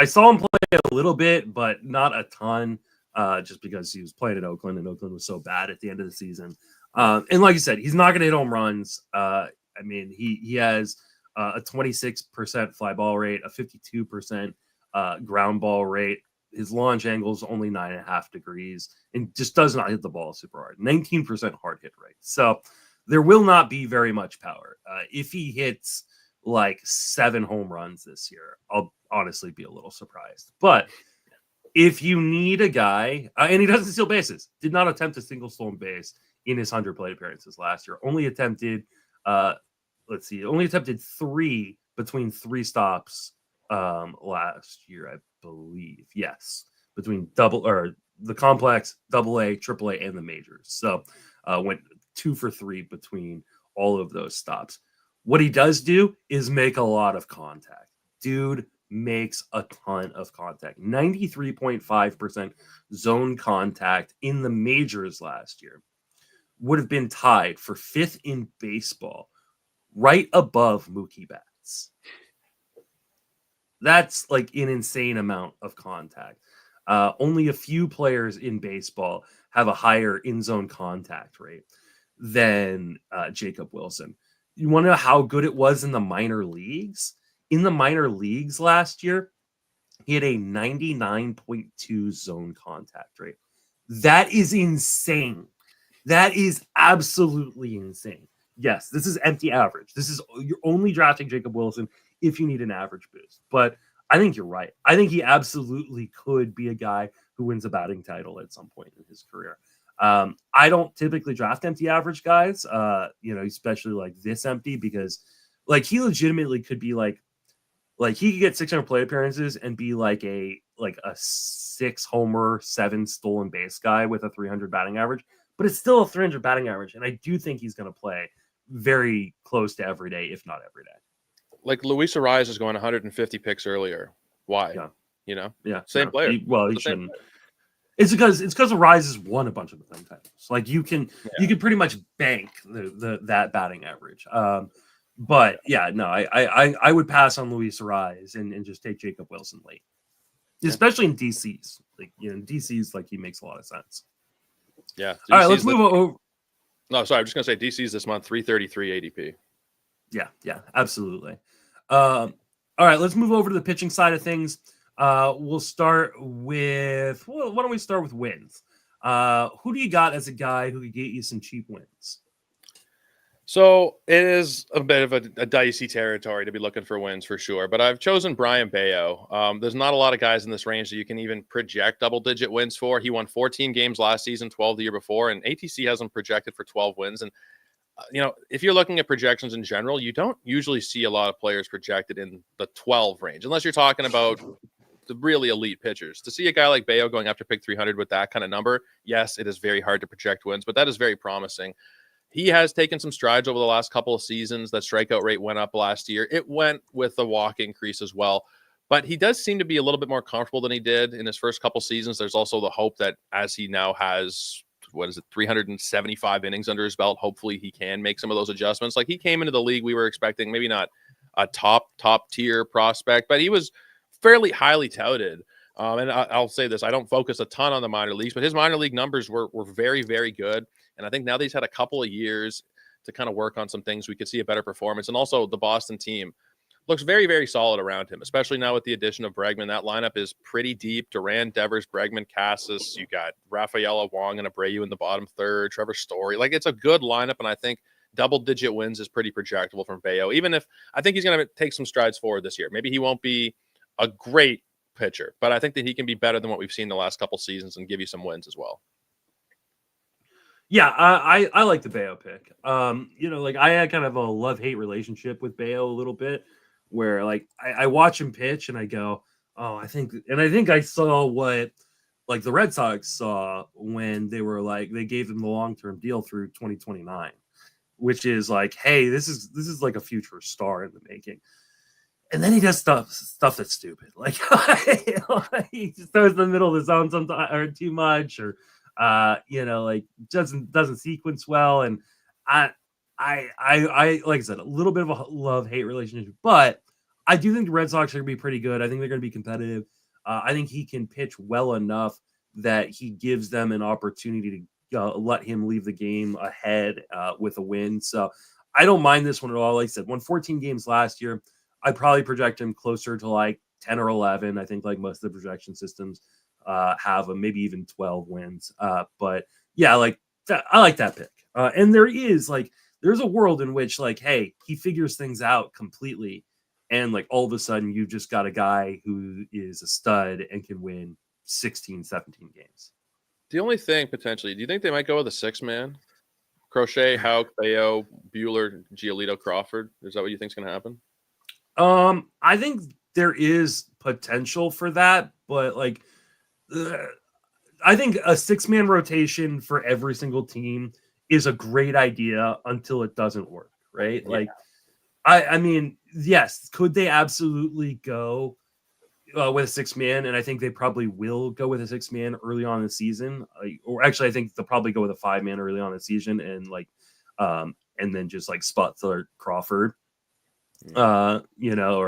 Speaker 1: saw him play a little bit, but not a ton, just because he was playing at Oakland and Oakland was so bad at the end of the season. And like you said, he's not going to hit home runs. I mean, he has a 26% fly ball rate, a 52% ground ball rate. His launch angle is only 9.5 degrees and just does not hit the ball super hard. 19% hard hit rate. So there will not be very much power. If he hits like 7 home runs this year, I'll honestly be a little surprised. But if you need a guy, and he doesn't steal bases, did not attempt a single stolen base in his 100 plate appearances last year. Only attempted 3 between 3 stops last year, I believe. Yes, between the complex, AA, AAA, and the majors. So went 2 for 3 between all of those stops. What he does do is make a lot of contact. Dude makes a ton of contact. 93.5% zone contact in the majors last year. Would have been tied for 5th in baseball, right above Mookie Betts. That's like an insane amount of contact. Only a few players in baseball have a higher in-zone contact rate than Jacob Wilson. You want to know how good it was in the minor leagues? In the minor leagues last year, he had a 99.2 zone contact rate. That is insane. That is absolutely insane. Yes, this is empty average. You're only drafting Jacob Wilson if you need an average boost. But I think you're right. I think he absolutely could be a guy who wins a batting title at some point in his career. I don't typically draft empty average guys, especially like this empty, because like he legitimately could be like he could get 600 plate appearances and be like a 6 homer, 7 stolen base guy with a 300 batting average, but it's still a 300 batting average. And I do think he's going to play very close to every day, if not every day.
Speaker 2: Like Luis Ariz is going 150 picks earlier. Why?
Speaker 1: Yeah.
Speaker 2: Same player.
Speaker 1: He shouldn't. It's because Ariz has won a bunch of the thing titles. Like you can pretty much bank that batting average. But yeah, no, I would pass on Luis Ariz and just take Jacob Wilson late, especially in DCs. Like DCs, like he makes a lot of sense.
Speaker 2: Yeah. DC's
Speaker 1: all right, let's move over.
Speaker 2: No, sorry, I'm just gonna say DC's this month 333 ADP.
Speaker 1: Yeah, absolutely. All right, let's move over to the pitching side of things. We'll start with why don't we start with wins? Who do you got as a guy who could get you some cheap wins?
Speaker 2: So it is a bit of a dicey territory to be looking for wins for sure, but I've chosen Brian Bayo. There's not a lot of guys in this range that you can even project double-digit wins for. He won 14 games last season, 12 the year before, and ATC has him projected for 12 wins. And if you're looking at projections in general, you don't usually see a lot of players projected in the 12 range, unless you're talking about the really elite pitchers. To see a guy like Bayo going after pick 300 with that kind of number, yes, it is very hard to project wins, but that is very promising. He has taken some strides over the last couple of seasons. That strikeout rate went up last year. It went with the walk increase as well. But he does seem to be a little bit more comfortable than he did in his first couple seasons. There's also the hope that as he now has, 375 innings under his belt, hopefully he can make some of those adjustments. Like he came into the league, we were expecting maybe not a top tier prospect, but he was fairly highly touted. And I'll say this, I don't focus a ton on the minor leagues, but his minor league numbers were very, very good. And I think now that he's had a couple of years to kind of work on some things, we could see a better performance. And also the Boston team looks very, very solid around him, especially now with the addition of Bregman. That lineup is pretty deep. Duran, Devers, Bregman, Casas. You got Rafaela, Wong, and Abreu in the bottom third. Trevor Story. Like, it's a good lineup, and I think double-digit wins is pretty projectable from Bayo, even if I think he's going to take some strides forward this year. Maybe he won't be a great pitcher, but I think that he can be better than what we've seen the last couple seasons and give you some wins as well.
Speaker 1: Yeah, I like the Bayo pick. Like I had kind of a love-hate relationship with Bayo a little bit, where like I watch him pitch and I go, oh, I think I saw what like the Red Sox saw when they gave him the long-term deal through 2029, which is like, hey, this is like a future star in the making. And then he does stuff that's stupid. Like he just throws in the middle of the zone sometimes or too much, or like doesn't sequence well. And I I like I said, a little bit of a love-hate relationship, but I do think the Red Sox are gonna be pretty good. I think they're gonna be competitive. I think he can pitch well enough that he gives them an opportunity to let him leave the game ahead with a win. So I don't mind this one at all. Like I said, won 14 games last year. I'd probably project him closer to like 10 or 11. I think like most of the projection systems have him, maybe even 12 wins. But yeah, like I like that pick. And there's a world in which like, hey, he figures things out completely. And like all of a sudden you've just got a guy who is a stud and can win 16, 17 games.
Speaker 2: The only thing potentially, do you think they might go with a 6-man? Crochet, Houck, Bayo, Bueller, Giolito, Crawford. Is that what you think's going to happen?
Speaker 1: I think there is potential for that, but like, I think a 6-man rotation for every single team is a great idea until it doesn't work, right?
Speaker 2: Yeah.
Speaker 1: Like, I mean, yes, could they absolutely go with a 6-man? And I think they probably will go with a 6-man early on in the season. Or actually, I think they'll probably go with a 5-man early on in the season and then just like spot start Crawford, or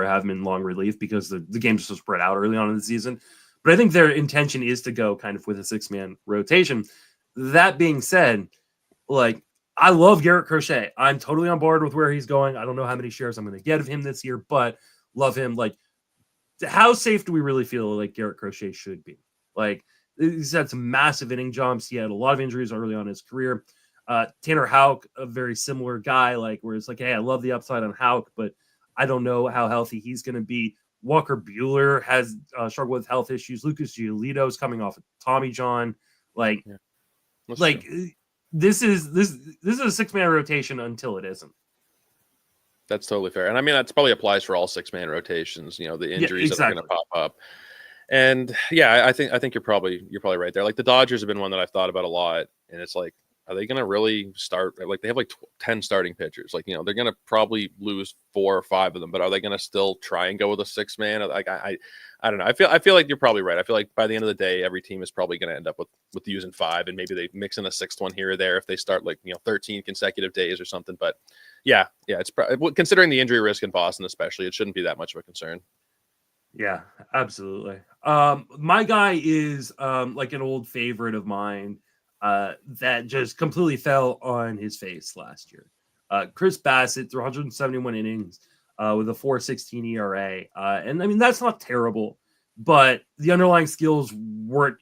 Speaker 1: have him in long relief because the game's so spread out early on in the season. But I think their intention is to go kind of with a 6-man rotation. That being said, like, I love Garrett Crochet. I'm totally on board with where he's going. I don't know how many shares I'm going to get of him this year, but love him. Like, how safe do we really feel like Garrett Crochet should be? Like, he's had some massive inning jumps. He had a lot of injuries early on in his career. Tanner Houck, a very similar guy, like where it's like, hey, I love the upside on Houck, but I don't know how healthy he's going to be. Walker Bueller has struggled with health issues. Lucas Giolito's coming off of Tommy John. Like,
Speaker 2: True.
Speaker 1: This is a 6-man rotation until it isn't.
Speaker 2: That's totally fair. And I mean, that probably applies for all 6-man rotations, the injuries that are going to pop up. And yeah, I think you're probably right there. Like the Dodgers have been one that I've thought about a lot. And it's like, are they going to really start? Like they have like 10 starting pitchers. Like, they're going to probably lose 4 or 5 of them, but are they going to still try and go with a 6-man? Like, I don't know. I feel like you're probably right. I feel like by the end of the day, every team is probably going to end up with using 5, and maybe they mix in a 6th one here or there if they start like, 13 consecutive days or something. But yeah, it's considering the injury risk in Boston, especially, it shouldn't be that much of a concern.
Speaker 1: Yeah, absolutely. My guy is like an old favorite of mine that just completely fell on his face last year. Chris Bassett threw 171 innings with a 4.16 ERA. And I mean, that's not terrible, but the underlying skills weren't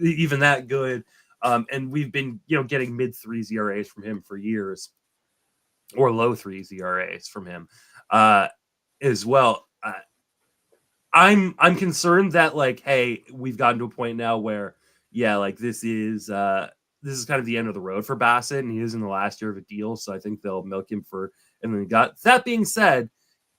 Speaker 1: even that good. And we've been, getting mid-3s ERAs from him for years, or low 3s ERAs from him as well. I'm concerned that like, hey, we've gotten to a point now where, yeah, like this is kind of the end of the road for Bassett, and he is in the last year of a deal, so I think they'll milk him for and then got. That being said,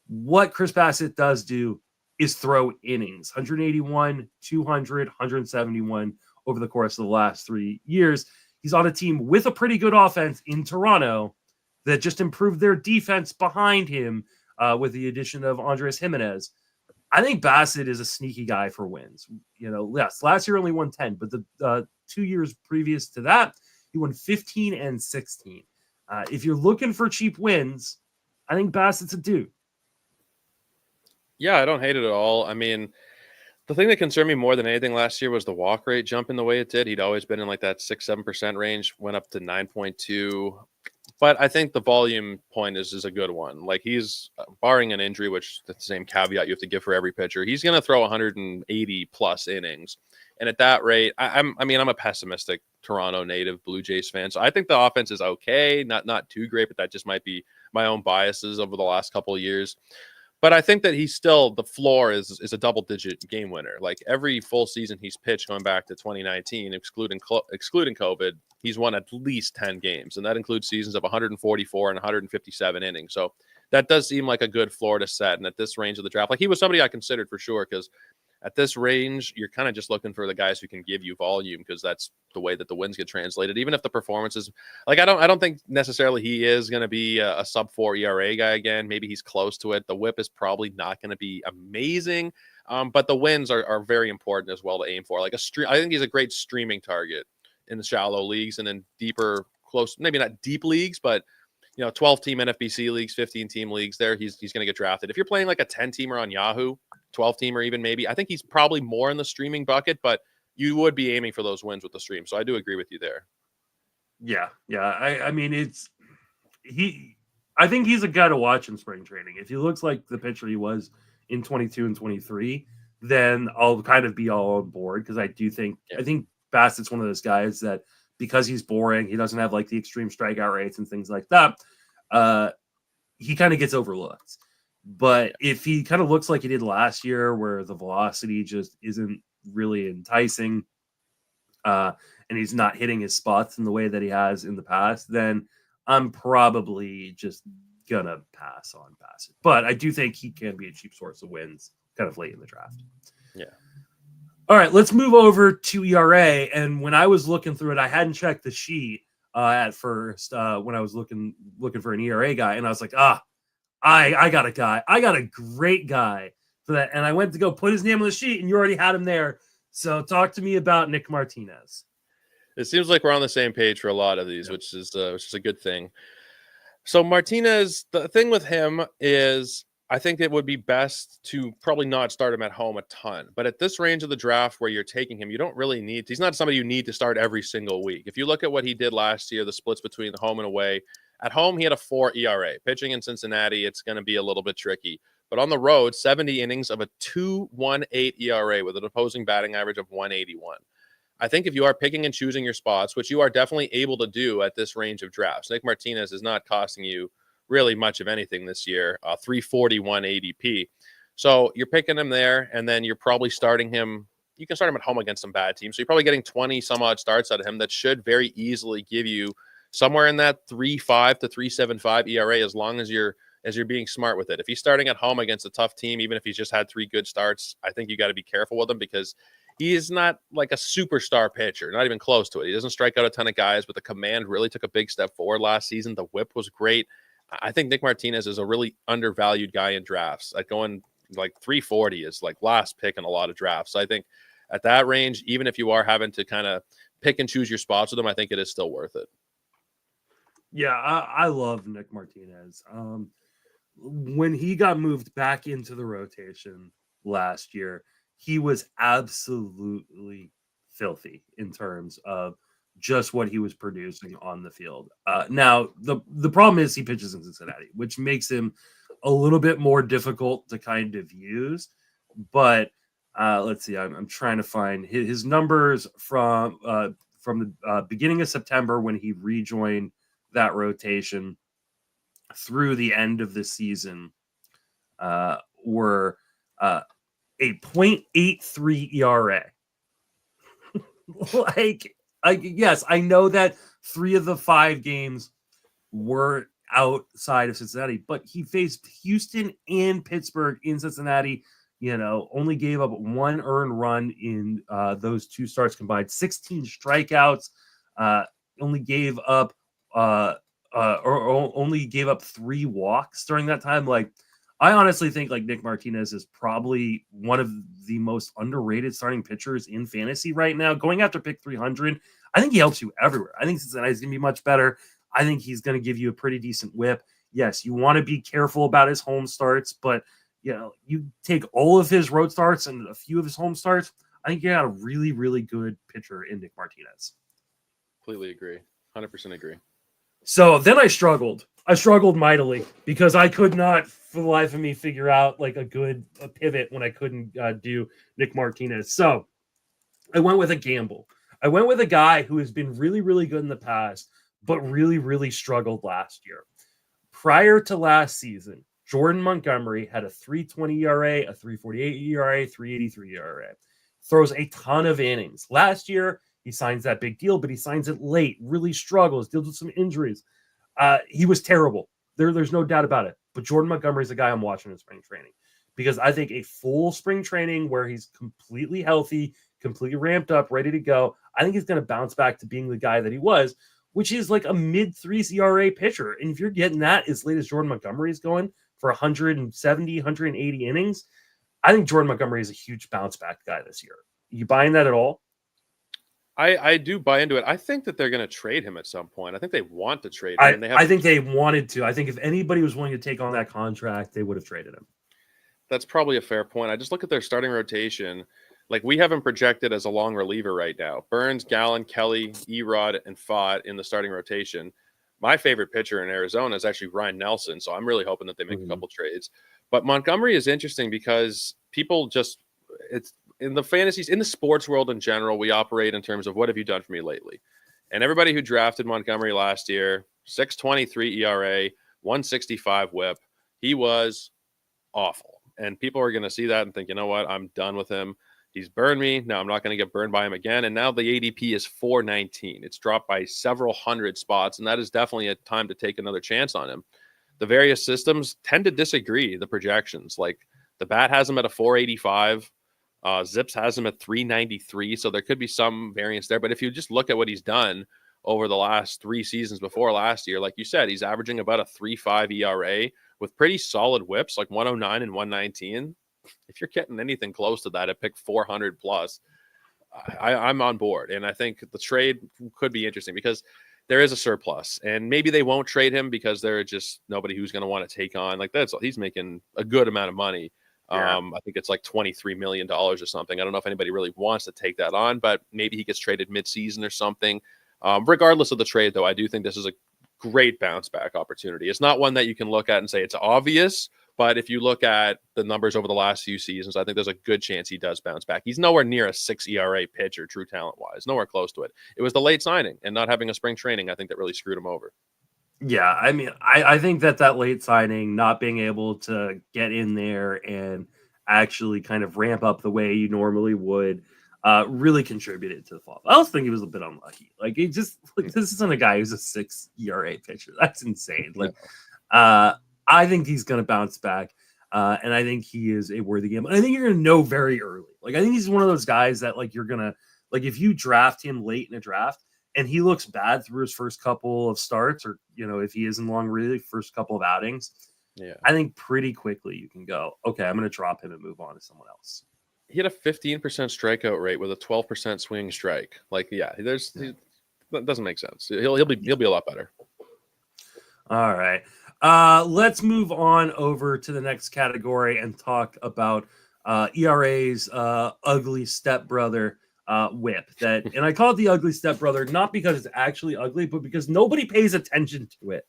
Speaker 1: what Chris Bassett does do is throw innings, 181, 200, 171 over the course of the last 3 years. He's on a team with a pretty good offense in Toronto that just improved their defense behind him with the addition of Andres Jimenez. I think Bassett is a sneaky guy for wins. Yes, last year only won 10, but the 2 years previous to that, he won 15 and 16. If you're looking for cheap wins, I think Bassett's a dude.
Speaker 2: Yeah, I don't hate it at all. I mean, the thing that concerned me more than anything last year was the walk rate jumping the way it did. He'd always been in like that 6-7% range, went up to 9.2. But I think the volume point is a good one. Like he's barring an injury, which that's the same caveat you have to give for every pitcher. He's going to throw 180 plus innings, and at that rate, I'm a pessimistic Toronto native Blue Jays fan, so I think the offense is okay, not too great, but that just might be my own biases over the last couple of years. But I think that he's still, the floor is a double-digit game winner. Like every full season he's pitched going back to 2019, excluding COVID, he's won at least 10 games, and that includes seasons of 144 and 157 innings. So that does seem like a good floor to set. And at this range of the draft, like he was somebody I considered for sure, because at this range, you're kind of just looking for the guys who can give you volume, because that's the way that the wins get translated. Even if the performance is like, I don't think necessarily he is going to be a sub 4 ERA guy again. Maybe he's close to it. The whip is probably not going to be amazing, but the wins are very important as well to aim for. Like I think he's a great streaming target in the shallow leagues, and in deeper, close, maybe not deep leagues, but 12-team NFBC leagues, 15-team leagues. There, he's going to get drafted. If you're playing like a 10-teamer on Yahoo, 12-teamer even maybe, I think he's probably more in the streaming bucket, but you would be aiming for those wins with the stream. So I do agree with you there.
Speaker 1: Yeah. I mean, I think he's a guy to watch in spring training. If he looks like the pitcher he was in 22 and 23, then I'll kind of be all on board, because I think Bassett's one of those guys that, because he's boring, he doesn't have like the extreme strikeout rates and things like that, he kind of gets overlooked. But if he kind of looks like he did last year, where the velocity just isn't really enticing, and he's not hitting his spots in the way that he has in the past, then I'm probably just gonna pass on Bassett. But I do think he can be a cheap source of wins kind of late in the draft.
Speaker 2: Yeah.
Speaker 1: All right, let's move over to ERA. And when I was looking through it, I hadn't checked the sheet at first when I was looking for an ERA guy, and I was like, I got a guy. I got a great guy for that. And I went to go put his name on the sheet, and you already had him there. So talk to me about Nick Martinez.
Speaker 2: It seems like we're on the same page for a lot of these, which is a good thing. So Martinez, the thing with him is, I think it would be best to probably not start him at home a ton. But at this range of the draft where you're taking him, you don't really need, he's not somebody you need to start every single week. If you look at what he did last year, the splits between the home and away, at home, he had a 4 ERA. Pitching in Cincinnati, it's going to be a little bit tricky. But on the road, 70 innings of a 2.18 ERA with an opposing batting average of 181. I think if you are picking and choosing your spots, which you are definitely able to do at this range of drafts, Nick Martinez is not costing you really much of anything this year, 341 ADP. So you're picking him there, and then you're probably starting him. You can start him at home against some bad teams. So you're probably getting 20 some odd starts out of him that should very easily give you somewhere in that 3.5 to 3.75 ERA, as long as you're being smart with it. If he's starting at home against a tough team, even if he's just had 3 good starts, I think you got to be careful with him, because he is not like a superstar pitcher, not even close to it. He doesn't strike out a ton of guys, but the command really took a big step forward last season. The whip was great. I think Nick Martinez is a really undervalued guy in drafts. Like going like 340 is like last pick in a lot of drafts. So I think at that range, even if you are having to kind of pick and choose your spots with him, I think it is still worth it.
Speaker 1: Yeah, I love Nick Martinez. When he got moved back into the rotation last year, he was absolutely filthy in terms of just what he was producing on the field. Now, the problem is he pitches in Cincinnati, which makes him a little bit more difficult to kind of use. But let's see, I'm trying to find his numbers from the beginning of September when he rejoined that rotation through the end of the season were a 0.83 ERA. Yes, I know that 3 of the 5 games were outside of Cincinnati, but he faced Houston and Pittsburgh in Cincinnati. Only gave up 1 earned run in those 2 starts combined. 16 strikeouts. Only gave up only gave up 3 walks during that time. Like, I honestly think like Nick Martinez is probably one of the most underrated starting pitchers in fantasy right now. Going after pick 300, I think he helps you everywhere. I think Cincinnati's going to be much better. I think he's going to give you a pretty decent whip. Yes, you want to be careful about his home starts, but you take all of his road starts and a few of his home starts, I think you got a really, really good pitcher in Nick Martinez.
Speaker 2: Completely agree. 100% agree.
Speaker 1: So then I struggled. I struggled mightily because I could not, for the life of me, figure out like a pivot when I couldn't do Nick Martinez. So I went with a gamble. I went with a guy who has been really, really good in the past, but really, really struggled last year. Prior to last season, Jordan Montgomery had a 3.20 ERA, a 3.48 ERA, 3.83 ERA. Throws a ton of innings. Last year, he signs that big deal, but he signs it late, really struggles, deals with some injuries. He was terrible. There's no doubt about it. But Jordan Montgomery is the guy I'm watching in spring training because I think a full spring training where he's completely healthy, completely ramped up, ready to go, I think he's going to bounce back to being the guy that he was, which is like a mid-3s ERA pitcher. And if you're getting that as late as Jordan Montgomery is going for 170, 180 innings, I think Jordan Montgomery is a huge bounce back guy this year. You buying that at all?
Speaker 2: I do buy into it. I think that they're going to trade him at some point. I think they want to trade him.
Speaker 1: I think they wanted to. I think if anybody was willing to take on that contract, they would have traded him.
Speaker 2: That's probably a fair point. I just look at their starting rotation. Like, we have him projected as a long reliever right now. Burns, Gallen, Kelly, Erod, and Fott in the starting rotation. My favorite pitcher in Arizona is actually Ryan Nelson, so I'm really hoping that they make a couple trades. But Montgomery is interesting because people just – it's in the fantasies, in the sports world in general, we operate in terms of what have you done for me lately? And everybody who drafted Montgomery last year, 6.23 ERA, 165 whip, he was awful. And people are going to see that and think, you know what, I'm done with him. He's burned me. Now I'm not going to get burned by him again. And now the ADP is 419. It's dropped by several hundred spots, and that is definitely a time to take another chance on him. The various systems tend to disagree, the projections. Like, the Bat has him at a 485. Zips has him at 393. So there could be some variance there. But if you just look at what he's done over the last 3 seasons before last year, like you said, he's averaging about a 3.5 ERA with pretty solid whips, like 109 and 119. If you're getting anything close to that at pick 400 plus, I'm on board. And I think the trade could be interesting because there is a surplus, and maybe they won't trade him because there's just nobody who's going to want to take on like that. So he's making a good amount of money. Yeah. I think it's like $23 million or something. I don't know if anybody really wants to take that on, but maybe he gets traded mid-season or something. Regardless of the trade, though, I do think this is a great bounce back opportunity. It's not one that you can look at and say it's obvious, but if you look at the numbers over the last few seasons, I think there's a good chance he does bounce back. He's nowhere near a 6 ERA pitcher, true talent-wise. Nowhere close to it. It was the late signing and not having a spring training, I think, that really screwed him over.
Speaker 1: Yeah, I mean, I think that late signing, not being able to get in there and actually kind of ramp up the way you normally would, really contributed to the fall. I also think he was a bit unlucky. Like, he just this isn't a guy who's a 6 ERA pitcher. That's insane. Like, I think he's going to bounce back, and I think he is a worthy game. I think you're going to know very early. Like, I think he's one of those guys that, like, you're going to, like, if you draft him late in a draft and he looks bad through his first couple of starts, or, you know, if he isn't long, really first couple of outings, I think pretty quickly you can go, okay, I'm going to drop him and move on to someone else.
Speaker 2: He had a 15% strikeout rate with a 12% swing strike. Like, that doesn't make sense. He'll be a lot better.
Speaker 1: All right. Let's move on over to the next category and talk about ERA's ugly stepbrother whip. And I call it the ugly stepbrother not because it's actually ugly, but because nobody pays attention to it.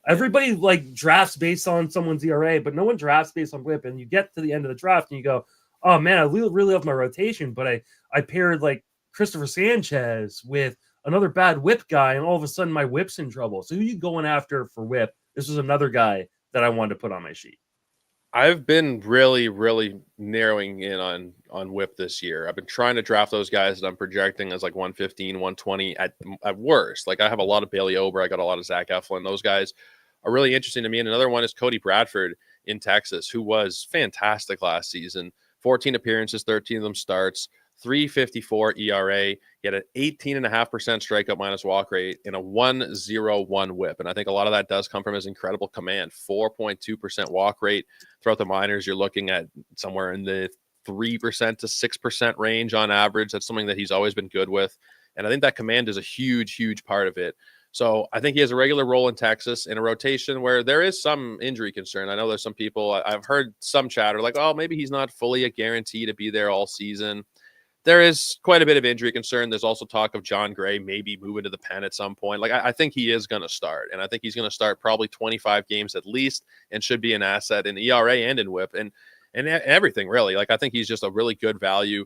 Speaker 1: Everybody like drafts based on someone's ERA, but no one drafts based on whip. And you get to the end of the draft and you go, oh man, I really love my rotation, but I paired like Christopher Sanchez with another bad whip guy, and all of a sudden my whip's in trouble. So who are you going after for whip? This was another guy that I wanted to put on my sheet.
Speaker 2: I've been really, really narrowing in on whip this year. I've been trying to draft those guys that I'm projecting as like 115, 120 at worst. Like, I have a lot of Bailey Ober. I got a lot of Zach Eflin. Those guys are really interesting to me. And another one is Cody Bradford in Texas, who was fantastic last season. 14 appearances, 13 of them starts, 3.54 ERA. He had an 18.5% strikeout minus walk rate and a 1.01 whip. And I think a lot of that does come from his incredible command. 4.2% walk rate throughout the minors. You're looking at somewhere in the 3% to 6% range on average. That's something that he's always been good with. And I think that command is a huge, huge part of it. So I think he has a regular role in Texas in a rotation where there is some injury concern. I know there's some people, I've heard some chatter like, oh, maybe he's not fully a guarantee to be there all season. There is quite a bit of injury concern. There's also talk of John Gray maybe moving to the pen at some point. Like, I think he is going to start, and I think he's going to start probably 25 games at least, and should be an asset in ERA and in whip and everything really. Like, I think he's just a really good value.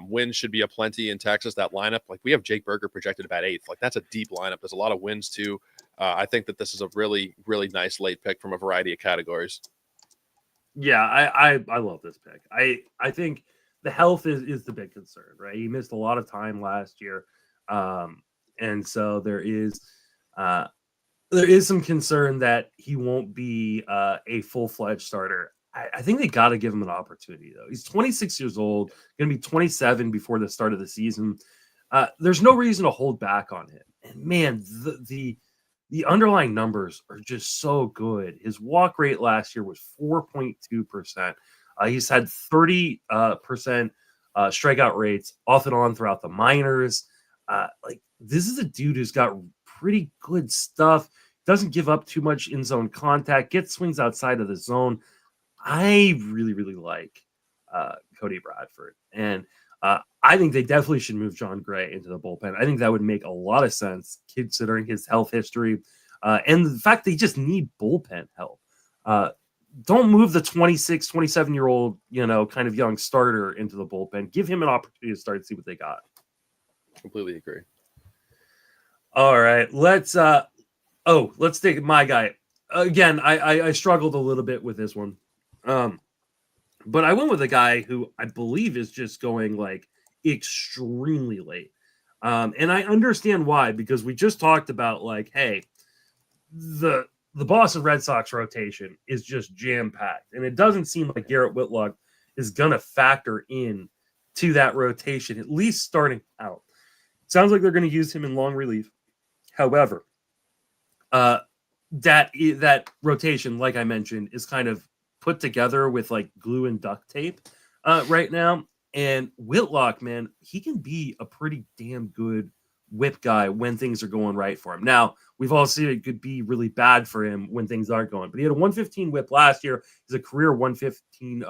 Speaker 2: Wins should be a plenty in Texas. That lineup, like, we have Jake Berger projected about 8th. Like, that's a deep lineup. There's a lot of wins too. I think that this is a really, really nice late pick from a variety of categories.
Speaker 1: Yeah, I love this pick. I think the health is the big concern, right? He missed a lot of time last year, and so uh, there is some concern that he won't be a full fledged starter. I think they got to give him an opportunity though. He's 26 years old, going to be 27 before the start of the season. There's no reason to hold back on him. And man, the underlying numbers are just so good. His walk rate last year was 4.2%. He's had 30% strikeout rates off and on throughout the minors. Like this is a dude who's got pretty good stuff. Doesn't give up too much in zone contact. Gets swings outside of the zone. I really, really like Cody Bradford, and I think they definitely should move John Gray into the bullpen. I think that would make a lot of sense considering his health history and the fact they just need bullpen help. Don't move the 26, 27-year-old, kind of young starter into the bullpen. Give him an opportunity to start and see what they got.
Speaker 2: Completely agree.
Speaker 1: All right, let's take my guy. Again, I struggled a little bit with this one. But I went with a guy who I believe is just going like extremely late. And I understand why, because we just talked about like, hey, the Boston Red Sox rotation is just jam-packed. And it doesn't seem like Garrett Whitlock is gonna factor in to that rotation, at least starting out. Sounds like they're going to use him in long relief. However, that rotation, like I mentioned, is kind of put together with like glue and duct tape right now. And Whitlock, man, he can be a pretty damn good whip guy when things are going right for him. Now, we've all seen it could be really bad for him when things aren't going, but he had a 115 whip last year. He's a career 115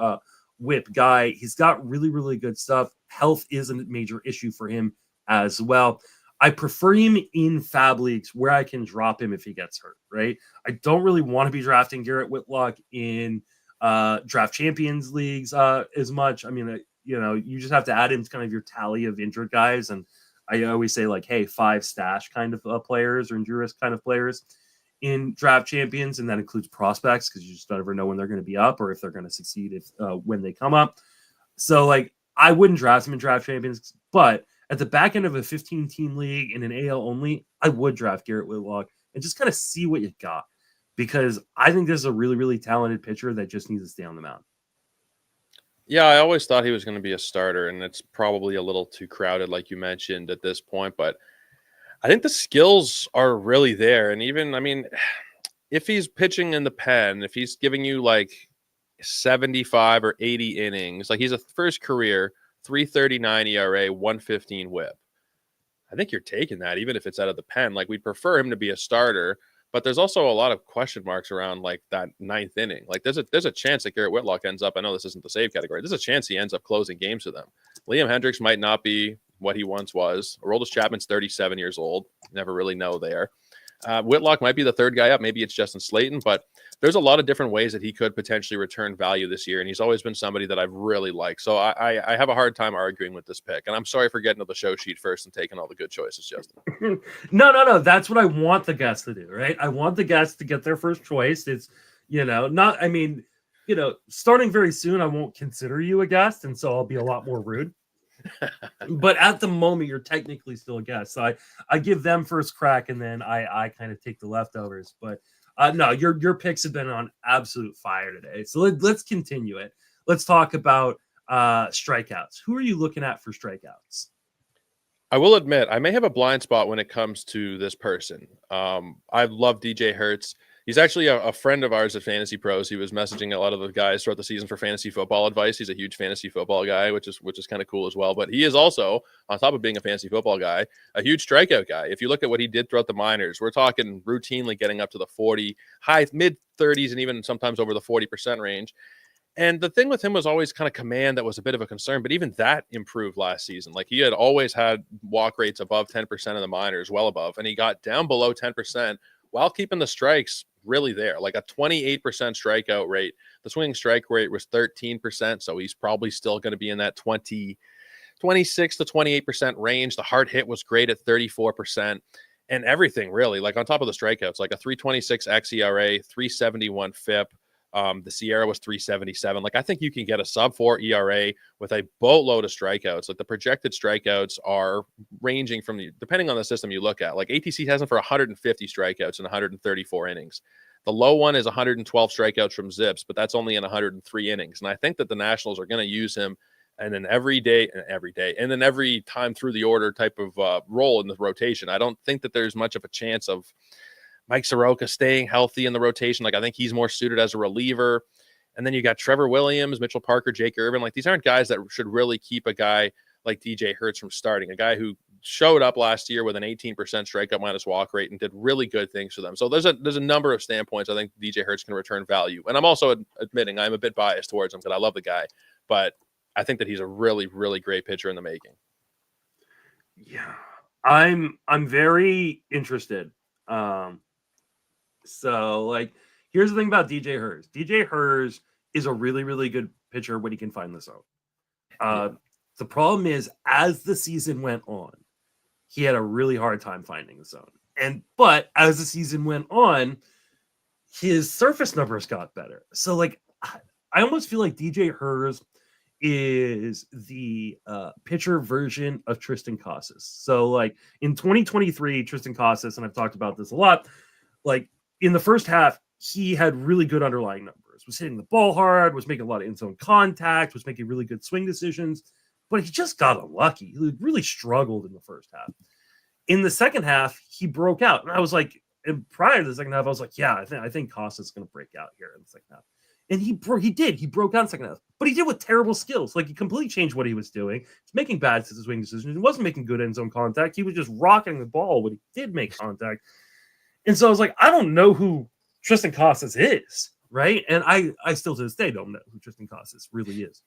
Speaker 1: whip guy. He's got really, really good stuff. Health is a major issue for him as well. I prefer him in fab leagues where I can drop him if he gets hurt, right? I don't really want to be drafting Garrett Whitlock in draft champions leagues as much. I mean, you just have to add in kind of your tally of injured guys. And I always say like, hey, 5 stash kind of players or injury risk kind of players in draft champions. And that includes prospects because you just don't ever know when they're going to be up or if they're going to succeed when they come up. So like, I wouldn't draft him in draft champions, but at the back end of a 15-team league in an AL only, I would draft Garrett Whitlock and just kind of see what you got because I think this is a really, really talented pitcher that just needs to stay on the mound.
Speaker 2: Yeah, I always thought he was going to be a starter, and it's probably a little too crowded, like you mentioned, at this point. But I think the skills are really there. And even, I mean, if he's pitching in the pen, if he's giving you like 75 or 80 innings, like he's a first career 3.39 ERA, 115 whip. I think you're taking that, even if it's out of the pen. Like we'd prefer him to be a starter, but there's also a lot of question marks around like that 9th inning. Like there's a chance that Garrett Whitlock ends up. I know this isn't the save category. There's a chance he ends up closing games for them. Liam Hendricks might not be what he once was. Aroldis Chapman's 37 years old. Never really know there. Whitlock might be the third guy up. Maybe it's Justin Slayton, but there's a lot of different ways that he could potentially return value this year. And he's always been somebody that I've really liked. So I have a hard time arguing with this pick. And I'm sorry for getting to the show sheet first and taking all the good choices, Justin.
Speaker 1: No. That's what I want the guests to do, right? I want the guests to get their first choice. It's, starting very soon, I won't consider you a guest. And so I'll be a lot more rude. But at the moment, you're technically still a guest. So I give them first crack and then I kind of take the leftovers. But no, your picks have been on absolute fire today. So let's continue it. Let's talk about strikeouts. Who are you looking at for strikeouts?
Speaker 2: I will admit, I may have a blind spot when it comes to this person. I love DJ Hertz. He's actually a friend of ours at Fantasy Pros. He was messaging a lot of the guys throughout the season for fantasy football advice. He's a huge fantasy football guy, which is kind of cool as well. But he is also, on top of being a fantasy football guy, a huge strikeout guy. If you look at what he did throughout the minors, we're talking routinely getting up to the 40, high, mid 30s, and even sometimes over the 40% range. And the thing with him was always kind of command that was a bit of a concern, but even that improved last season. Like he had always had walk rates above 10% in the minors, well above, and he got down below 10% while keeping the strikes really there, like a 28% strikeout rate. The swinging strike rate was 13%, so he's probably still going to be in that 26 to 28% range. The hard hit was great at 34%, and everything really, like on top of the strikeouts, like a 326 xERA, 371 FIP, The Sierra was 3.77. Like, I think you can get a sub-4 ERA with a boatload of strikeouts. Like, the projected strikeouts are ranging from depending on the system you look at. Like, ATC has him for 150 strikeouts in 134 innings. The low one is 112 strikeouts from Zips, but that's only in 103 innings. And I think that the Nationals are going to use him and then every time through the order type of role in the rotation. I don't think that there's much of a chance of Mike Soroka staying healthy in the rotation. Like, I think he's more suited as a reliever. And then you got Trevor Williams, Mitchell Parker, Jake Irvin. Like, these aren't guys that should really keep a guy like DJ Hertz from starting, a guy who showed up last year with an 18% strikeout minus walk rate and did really good things for them. So there's a number of standpoints I think DJ Hertz can return value. And I'm also admitting I'm a bit biased towards him because I love the guy, but I think that he's a really, really great pitcher in the making.
Speaker 1: Yeah, I'm very interested. So, like, here's the thing about DJ Hertz. DJ Hertz is a really, really good pitcher when he can find the zone. The problem is, as the season went on, he had a really hard time finding the zone. But as the season went on, his surface numbers got better. So, like, I almost feel like DJ Hertz is the pitcher version of Tristan Casas. So, like, in 2023, Tristan Casas, and I've talked about this a lot, like, in the first half, he had really good underlying numbers, was hitting the ball hard, was making a lot of in-zone contact, was making really good swing decisions, but he just got unlucky. He really struggled in the first half. In the second half, he broke out. And I was like, and prior to the second half, I was like, yeah, I think Casas is going to break out here in the second half. And he did. He broke out in the second half. But he did with terrible skills. Like, he completely changed what he was doing. He's making bad swing decisions. He wasn't making good end-zone contact. He was just rocking the ball when he did make contact. And so I was like, I don't know who Tristan Casas is, right? And I still to this day don't know who Tristan Casas really is.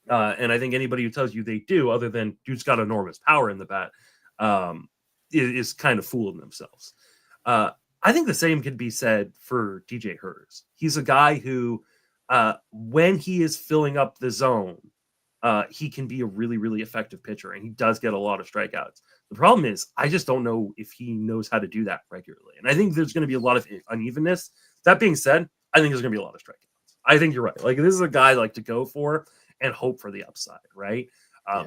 Speaker 1: And I think anybody who tells you they do, other than dude's got enormous power in the bat, is kind of fooling themselves. I think the same could be said for DJ Hertz. He's a guy who, when he is filling up the zone, he can be a really, really effective pitcher, and he does get a lot of strikeouts. The problem is, I just don't know if he knows how to do that regularly. And I think there's going to be a lot of unevenness. That being said, I think there's going to be a lot of strikeouts. I think you're right. Like, this is a guy I like to go for and hope for the upside, right?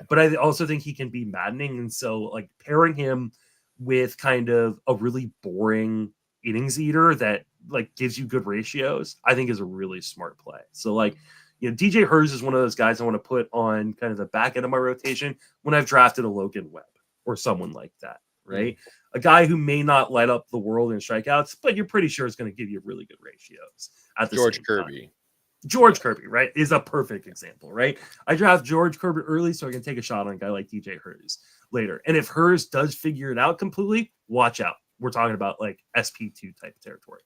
Speaker 1: But I also think he can be maddening. And so, like, pairing him with kind of a really boring innings eater that, like, gives you good ratios, I think is a really smart play. So, like, you know, DJ Hertz is one of those guys I want to put on kind of the back end of my rotation when I've drafted a Logan Webb or someone like that, right? A guy who may not light up the world in strikeouts, but you're pretty sure is going to give you really good ratios. At the
Speaker 2: George
Speaker 1: same
Speaker 2: Kirby.
Speaker 1: Time. George Kirby, right, is a perfect example, right? I draft George Kirby early so I can take a shot on a guy like DJ Hertz later. And if Hertz does figure it out completely, watch out. We're talking about, like, SP2 type territory.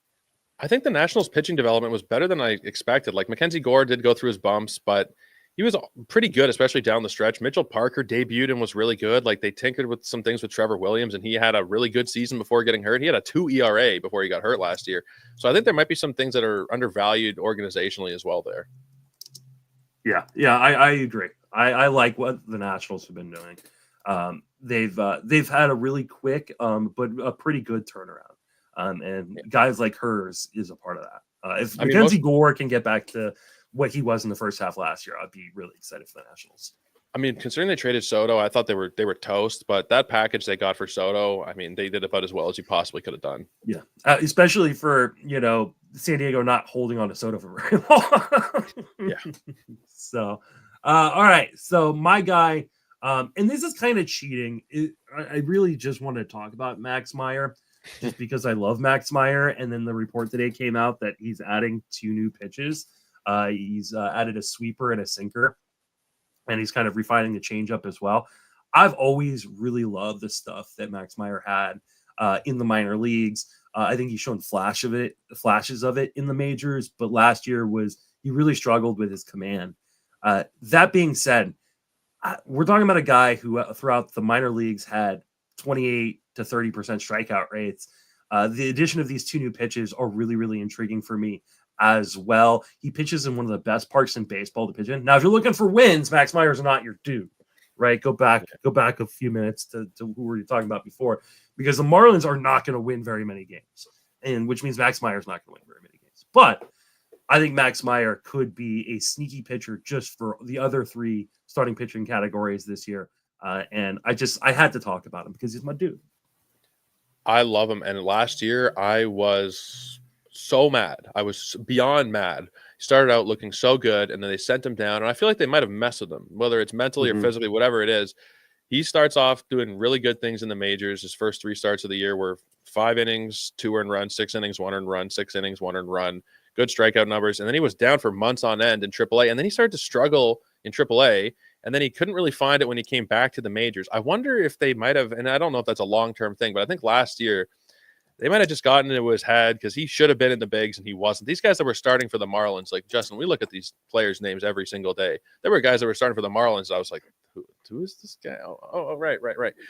Speaker 2: I think the Nationals pitching development was better than I expected. Like, Mackenzie Gore did go through his bumps, but he was pretty good, especially down the stretch. Mitchell Parker debuted and was really good. Like, they tinkered with some things with Trevor Williams, and he had a really good season before getting hurt. He had a 2 ERA before he got hurt last year. So I think there might be some things that are undervalued organizationally as well there.
Speaker 1: Yeah, I agree. I like what the Nationals have been doing. They've had a really quick, but a pretty good turnaround. And guys like Hertz is a part of that. If Mackenzie Gore can get back to what he was in the first half last year, I'd be really excited for the Nationals.
Speaker 2: I mean, considering they traded Soto, I thought they were toast, but that package they got for Soto, I mean, they did about as well as you possibly could have done.
Speaker 1: Yeah, especially for, you know, San Diego not holding on to Soto for very long.
Speaker 2: Yeah.
Speaker 1: So, all right. So my guy, and this is kind of cheating. I really just want to talk about Max Meyer just because I love Max Meyer. And then the report today came out that he's adding 2 new pitches. He's added a sweeper and a sinker, and he's kind of refining the changeup as well. I've always really loved the stuff that Max Meyer had in the minor leagues. I think he's shown flashes of it in the majors, but last year he really struggled with his command. That being said, we're talking about a guy who throughout the minor leagues had 28 to 30% strikeout rates. The addition of these 2 new pitches are really, really intriguing for me as well. He pitches in one of the best parks in baseball to pitch in. Now, if you're looking for wins, Max Meyer's not your dude, right? Go back a few minutes to who were you talking about before, because the Marlins are not going to win very many games, and which means Max Meyer's not going to win very many games. But I think Max Meyer could be a sneaky pitcher just for the other 3 starting pitching categories this year. And I had to talk about him because he's my dude.
Speaker 2: I love him. And last year, I was so mad. I was beyond mad. He started out looking so good, and then they sent him down. And I feel like they might have messed with him, whether it's mentally or physically, whatever it is. He starts off doing really good things in the majors. His first 3 starts of the year were 5 innings, 2 earned runs, 6 innings, 1 earned run, 6 innings, 1 earned run, good strikeout numbers. And then he was down for months on end in AAA. And then he started to struggle in AAA. And then he couldn't really find it when he came back to the majors. I wonder if they might have, and I don't know if that's a long-term thing, but I think last year they might have just gotten into his head because he should have been in the bigs and he wasn't. These guys that were starting for the Marlins, like Justin, we look at these players' names every single day. There were guys that were starting for the Marlins. I was like, who is this guy? Oh, right.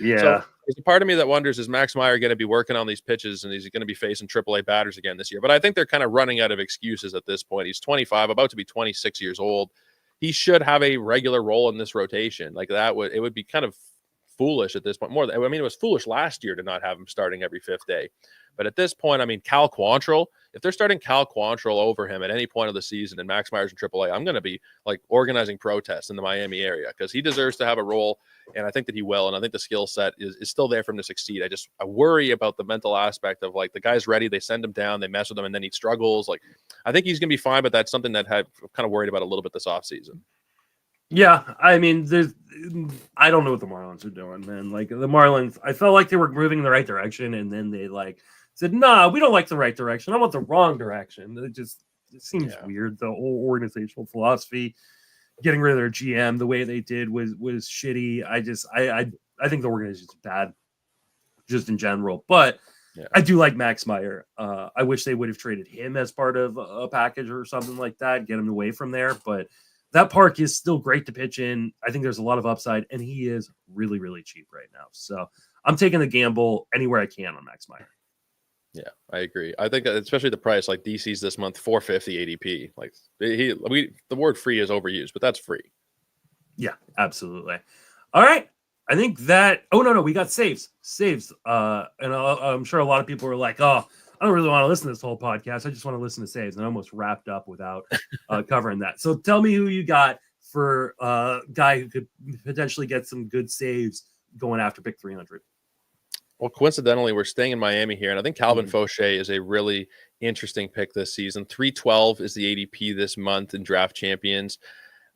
Speaker 1: Yeah.
Speaker 2: So there's a part of me that wonders, is Max Meyer going to be working on these pitches and he's going to be facing AAA batters again this year? But I think they're kind of running out of excuses at this point. He's 25, about to be 26 years old. He should have a regular role in this rotation. Like it would be kind of foolish at this point. It was foolish last year to not have him starting every 5th day. But at this point, I mean, Cal Quantrill, if they're starting Cal Quantrill over him at any point of the season and Max Meyer's in AAA, I'm going to be like organizing protests in the Miami area because he deserves to have a role. And I think that he will. And I think the skill set is still there for him to succeed. I worry about the mental aspect of like the guy's ready. They send him down, they mess with him, and then he struggles. Like, I think he's going to be fine, but that's something that I'm kind of worried about a little bit this offseason.
Speaker 1: Yeah, I mean, I don't know what the Marlins are doing, man. Like the Marlins, I felt like they were moving in the right direction, and then they said, "Nah, we don't like the right direction. I want the wrong direction." It seems weird. The whole organizational philosophy, getting rid of their GM the way they did was shitty. I think the organization is bad, just in general. But I do like Max Meyer. I wish they would have traded him as part of a package or something like that, get him away from there. But that park is still great to pitch in. I think there's a lot of upside, and he is really, really cheap right now. So I'm taking the gamble anywhere I can on Max Meyer.
Speaker 2: Yeah, I agree. I think especially the price, like DC's this month, $450 ADP. Like the word free is overused, but that's free.
Speaker 1: Yeah, absolutely. All right. I think that. Oh no, we got saves. And I'm sure a lot of people were like, "Oh, I don't really want to listen to this whole podcast. I just want to listen to saves." And I almost wrapped up without covering that. So tell me who you got for a guy who could potentially get some good saves going after pick 300.
Speaker 2: Well, coincidentally, we're staying in Miami here, and I think Calvin Fauché is a really interesting pick this season. 312 is the ADP this month in Draft Champions.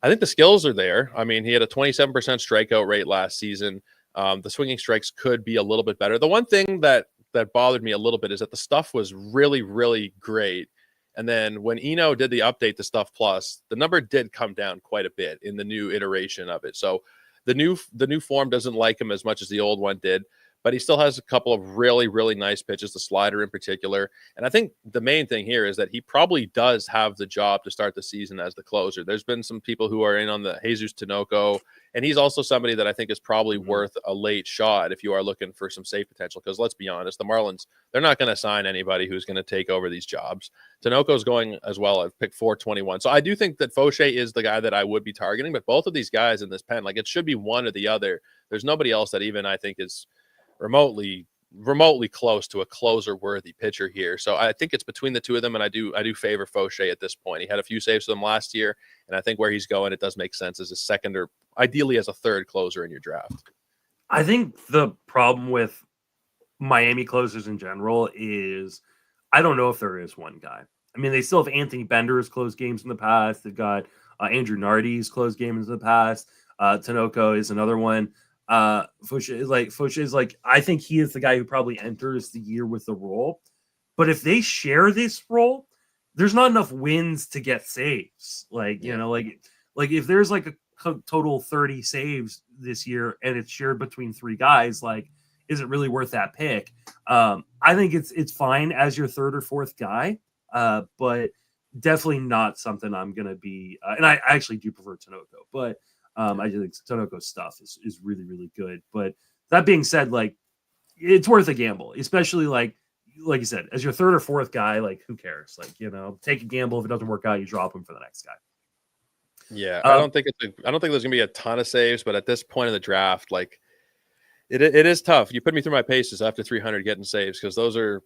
Speaker 2: I think the skills are there. I mean, he had a 27% strikeout rate last season. The swinging strikes could be a little bit better. The one thing that bothered me a little bit is that the stuff was really, really great. And then when Eno did the update to Stuff Plus, the number did come down quite a bit in the new iteration of it. So the new form doesn't like him as much as the old one did. But he still has a couple of really, really nice pitches, the slider in particular. And I think the main thing here is that he probably does have the job to start the season as the closer. There's been some people who are in on the Jesus Tinoco, and he's also somebody that I think is probably worth a late shot if you are looking for some safe potential. Because let's be honest, the Marlins, they're not going to sign anybody who's going to take over these jobs. Tinoco's going as well at pick 421. So I do think that Fauché is the guy that I would be targeting, but both of these guys in this pen, like it should be one or the other. There's nobody else that even I think is remotely close to a closer worthy pitcher here. So I think it's between the two of them, and I do favor Fauché at this point. He had a few saves for them last year, and I think where he's going, it does make sense as a second or ideally as a third closer in your draft.
Speaker 1: I think the problem with Miami closers in general is I don't know if there is one guy. I mean, they still have Anthony Bender's closed games in the past. They've got Andrew Nardi's closed games in the past. Tinoco is another one. Fauché is like, I think he is the guy who probably enters the year with the role. But if they share this role, there's not enough wins to get saves. Like if there's like a total 30 saves this year and it's shared between 3 guys, like, is it really worth that pick? I think it's fine as your third or fourth guy, but definitely not something I'm going to be. And I actually do prefer Tinoco, but I just think Tinoco's stuff is really, really good. But that being said, like, it's worth a gamble, especially like you said, as your third or fourth guy, like, who cares? Like, take a gamble. If it doesn't work out, you drop him for the next guy.
Speaker 2: Yeah, I don't think there's gonna be a ton of saves, but at this point in the draft, like it is tough. You put me through my paces after 300 getting saves because those are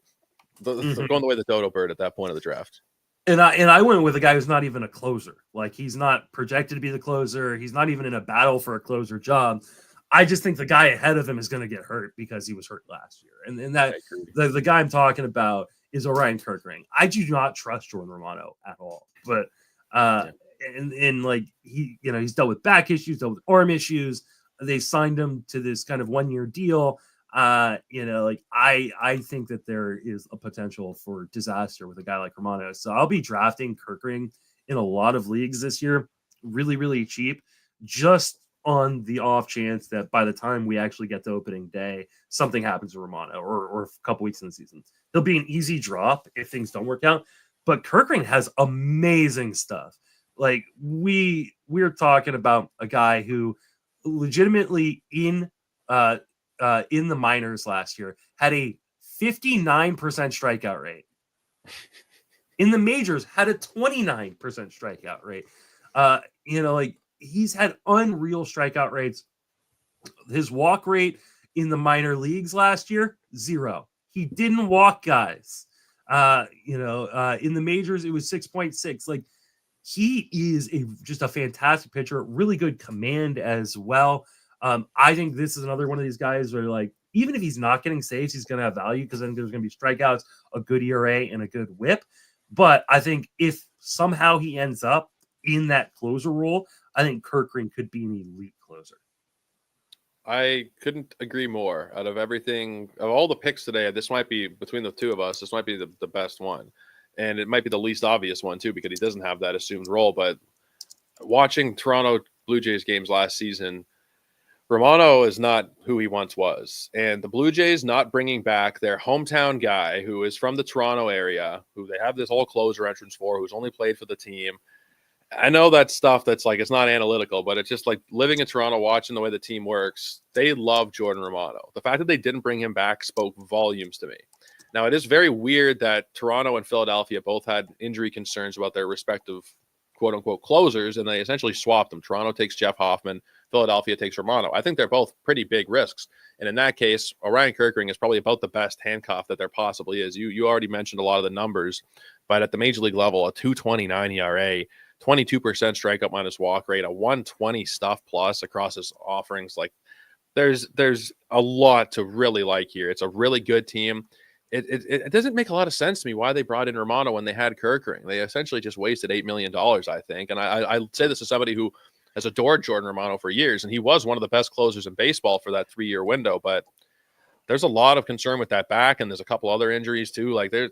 Speaker 2: going the way of the dodo bird at that point of the draft.
Speaker 1: And I went with a guy who's not even a closer. Like, he's not projected to be the closer. He's not even in a battle for a closer job. I just think the guy ahead of him is going to get hurt because he was hurt last year. And that the guy I'm talking about is Orion Kirkring. I do not trust Jordan Romano at all. But and like he's dealt with back issues, dealt with arm issues. They signed him to this kind of 1-year deal. I think that there is a potential for disaster with a guy like Romano. So I'll be drafting Kirkring in a lot of leagues this year, really, really cheap, just on the off chance that by the time we actually get to opening day, something happens to Romano or a couple weeks in the season. He'll be an easy drop if things don't work out. But Kirkring has amazing stuff. Like, we're talking about a guy who legitimately in the minors last year had a 59% strikeout rate. In the majors had a 29% strikeout rate. He's had unreal strikeout rates. His walk rate in the minor leagues last year, 0. He didn't walk guys. In the majors, it was 6.6. Like, he is just a fantastic pitcher, really good command as well. I think this is another one of these guys where, like, even if he's not getting saves, he's going to have value because then there's going to be strikeouts, a good ERA, and a good whip. But I think if somehow he ends up in that closer role, I think Kirkring could be an elite closer.
Speaker 2: I couldn't agree more. Out of everything, of all the picks today, this might be, between the two of us, this might be the best one. And it might be the least obvious one, too, because he doesn't have that assumed role. But watching Toronto Blue Jays games last season, Romano is not who he once was. And the Blue Jays not bringing back their hometown guy who is from the Toronto area, who they have this whole closer entrance for, who's only played for the team. I know that stuff that's like, it's not analytical, but it's just like living in Toronto, watching the way the team works. They love Jordan Romano. The fact that they didn't bring him back spoke volumes to me. Now, it is very weird that Toronto and Philadelphia both had injury concerns about their respective quote-unquote closers, and they essentially swapped them. Toronto takes Jeff Hoffman. Philadelphia takes Romano. I think they're both pretty big risks. And in that case, Orion Kirkring is probably about the best handcuff that there possibly is. You already mentioned a lot of the numbers, but at the major league level, a 2.29 ERA, 22% strikeout minus walk rate, a 120 stuff plus across his offerings. Like, there's a lot to really like here. It's a really good team. It doesn't make a lot of sense to me why they brought in Romano when they had Kirkring. They essentially just wasted $8 million, I think. And I say this as somebody who has adored Jordan Romano for years, and he was one of the best closers in baseball for that 3-year window. But there's a lot of concern with that back, and there's a couple other injuries too. Like, there's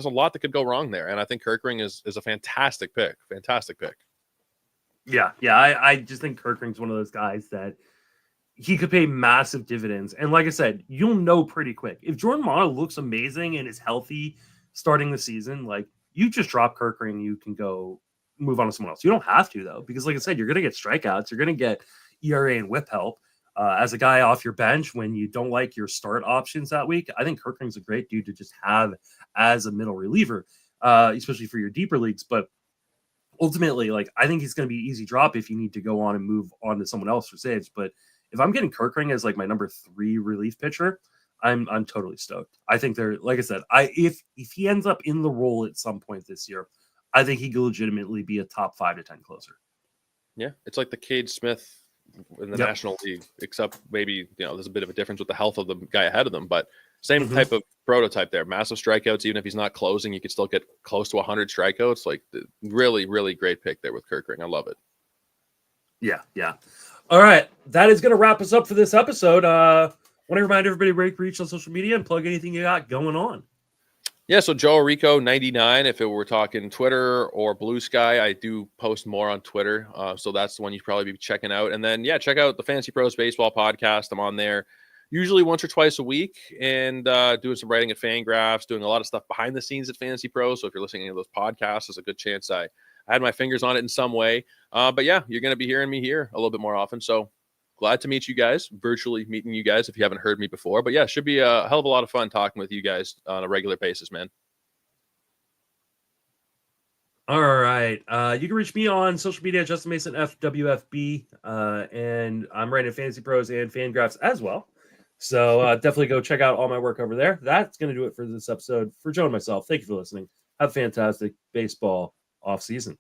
Speaker 2: a lot that could go wrong there. And I think Kirkring is a fantastic pick. Fantastic pick.
Speaker 1: Yeah. I just think Kirkring's one of those guys that he could pay massive dividends. And like I said, you'll know pretty quick. If Jordan Romano looks amazing and is healthy starting the season, like, you just drop Kirkring, you can go move on to someone else. You don't have to, though, because like I said, you're going to get strikeouts. You're going to get ERA and whip help. As a guy off your bench when you don't like your start options that week, I think Kirkring's a great dude to just have as a middle reliever, especially for your deeper leagues. But ultimately, like, I think he's going to be easy drop if you need to go on and move on to someone else for saves. But if I'm getting Kirkring as like my number 3 relief pitcher, I'm totally stoked. I think they're, like I said, if he ends up in the role at some point this year, I think he could legitimately be a top 5 to 10 closer.
Speaker 2: Yeah, it's like the Cade Smith in the National League, except maybe there's a bit of a difference with the health of the guy ahead of them, but same type of prototype there. Massive strikeouts, even if he's not closing, you could still get close to 100 strikeouts. Like, really, really great pick there with Kirkring. I love it.
Speaker 1: Yeah. All right, that is going to wrap us up for this episode. Want to remind everybody where you can reach on social media and plug anything you got going on.
Speaker 2: Yeah, so Joe Orrico 99. If we're talking Twitter or Blue Sky, I do post more on Twitter, so that's the one you'd probably be checking out. And then check out the Fantasy Pros Baseball podcast. I'm on there usually once or twice a week, and doing some writing at Fangraphs, doing a lot of stuff behind the scenes at Fantasy Pros. So if you're listening to those podcasts, there's a good chance I had my fingers on it in some way. But yeah, you're going to be hearing me here a little bit more often. So glad to meet you guys, virtually meeting you guys if you haven't heard me before. But yeah, should be a hell of a lot of fun talking with you guys on a regular basis, man.
Speaker 1: All right. You can reach me on social media, Justin Mason FWFB, and I'm writing at Fantasy Pros and Fangraphs as well. So definitely go check out all my work over there. That's going to do it for this episode. For Joe and myself, thank you for listening. have fantastic baseball off season.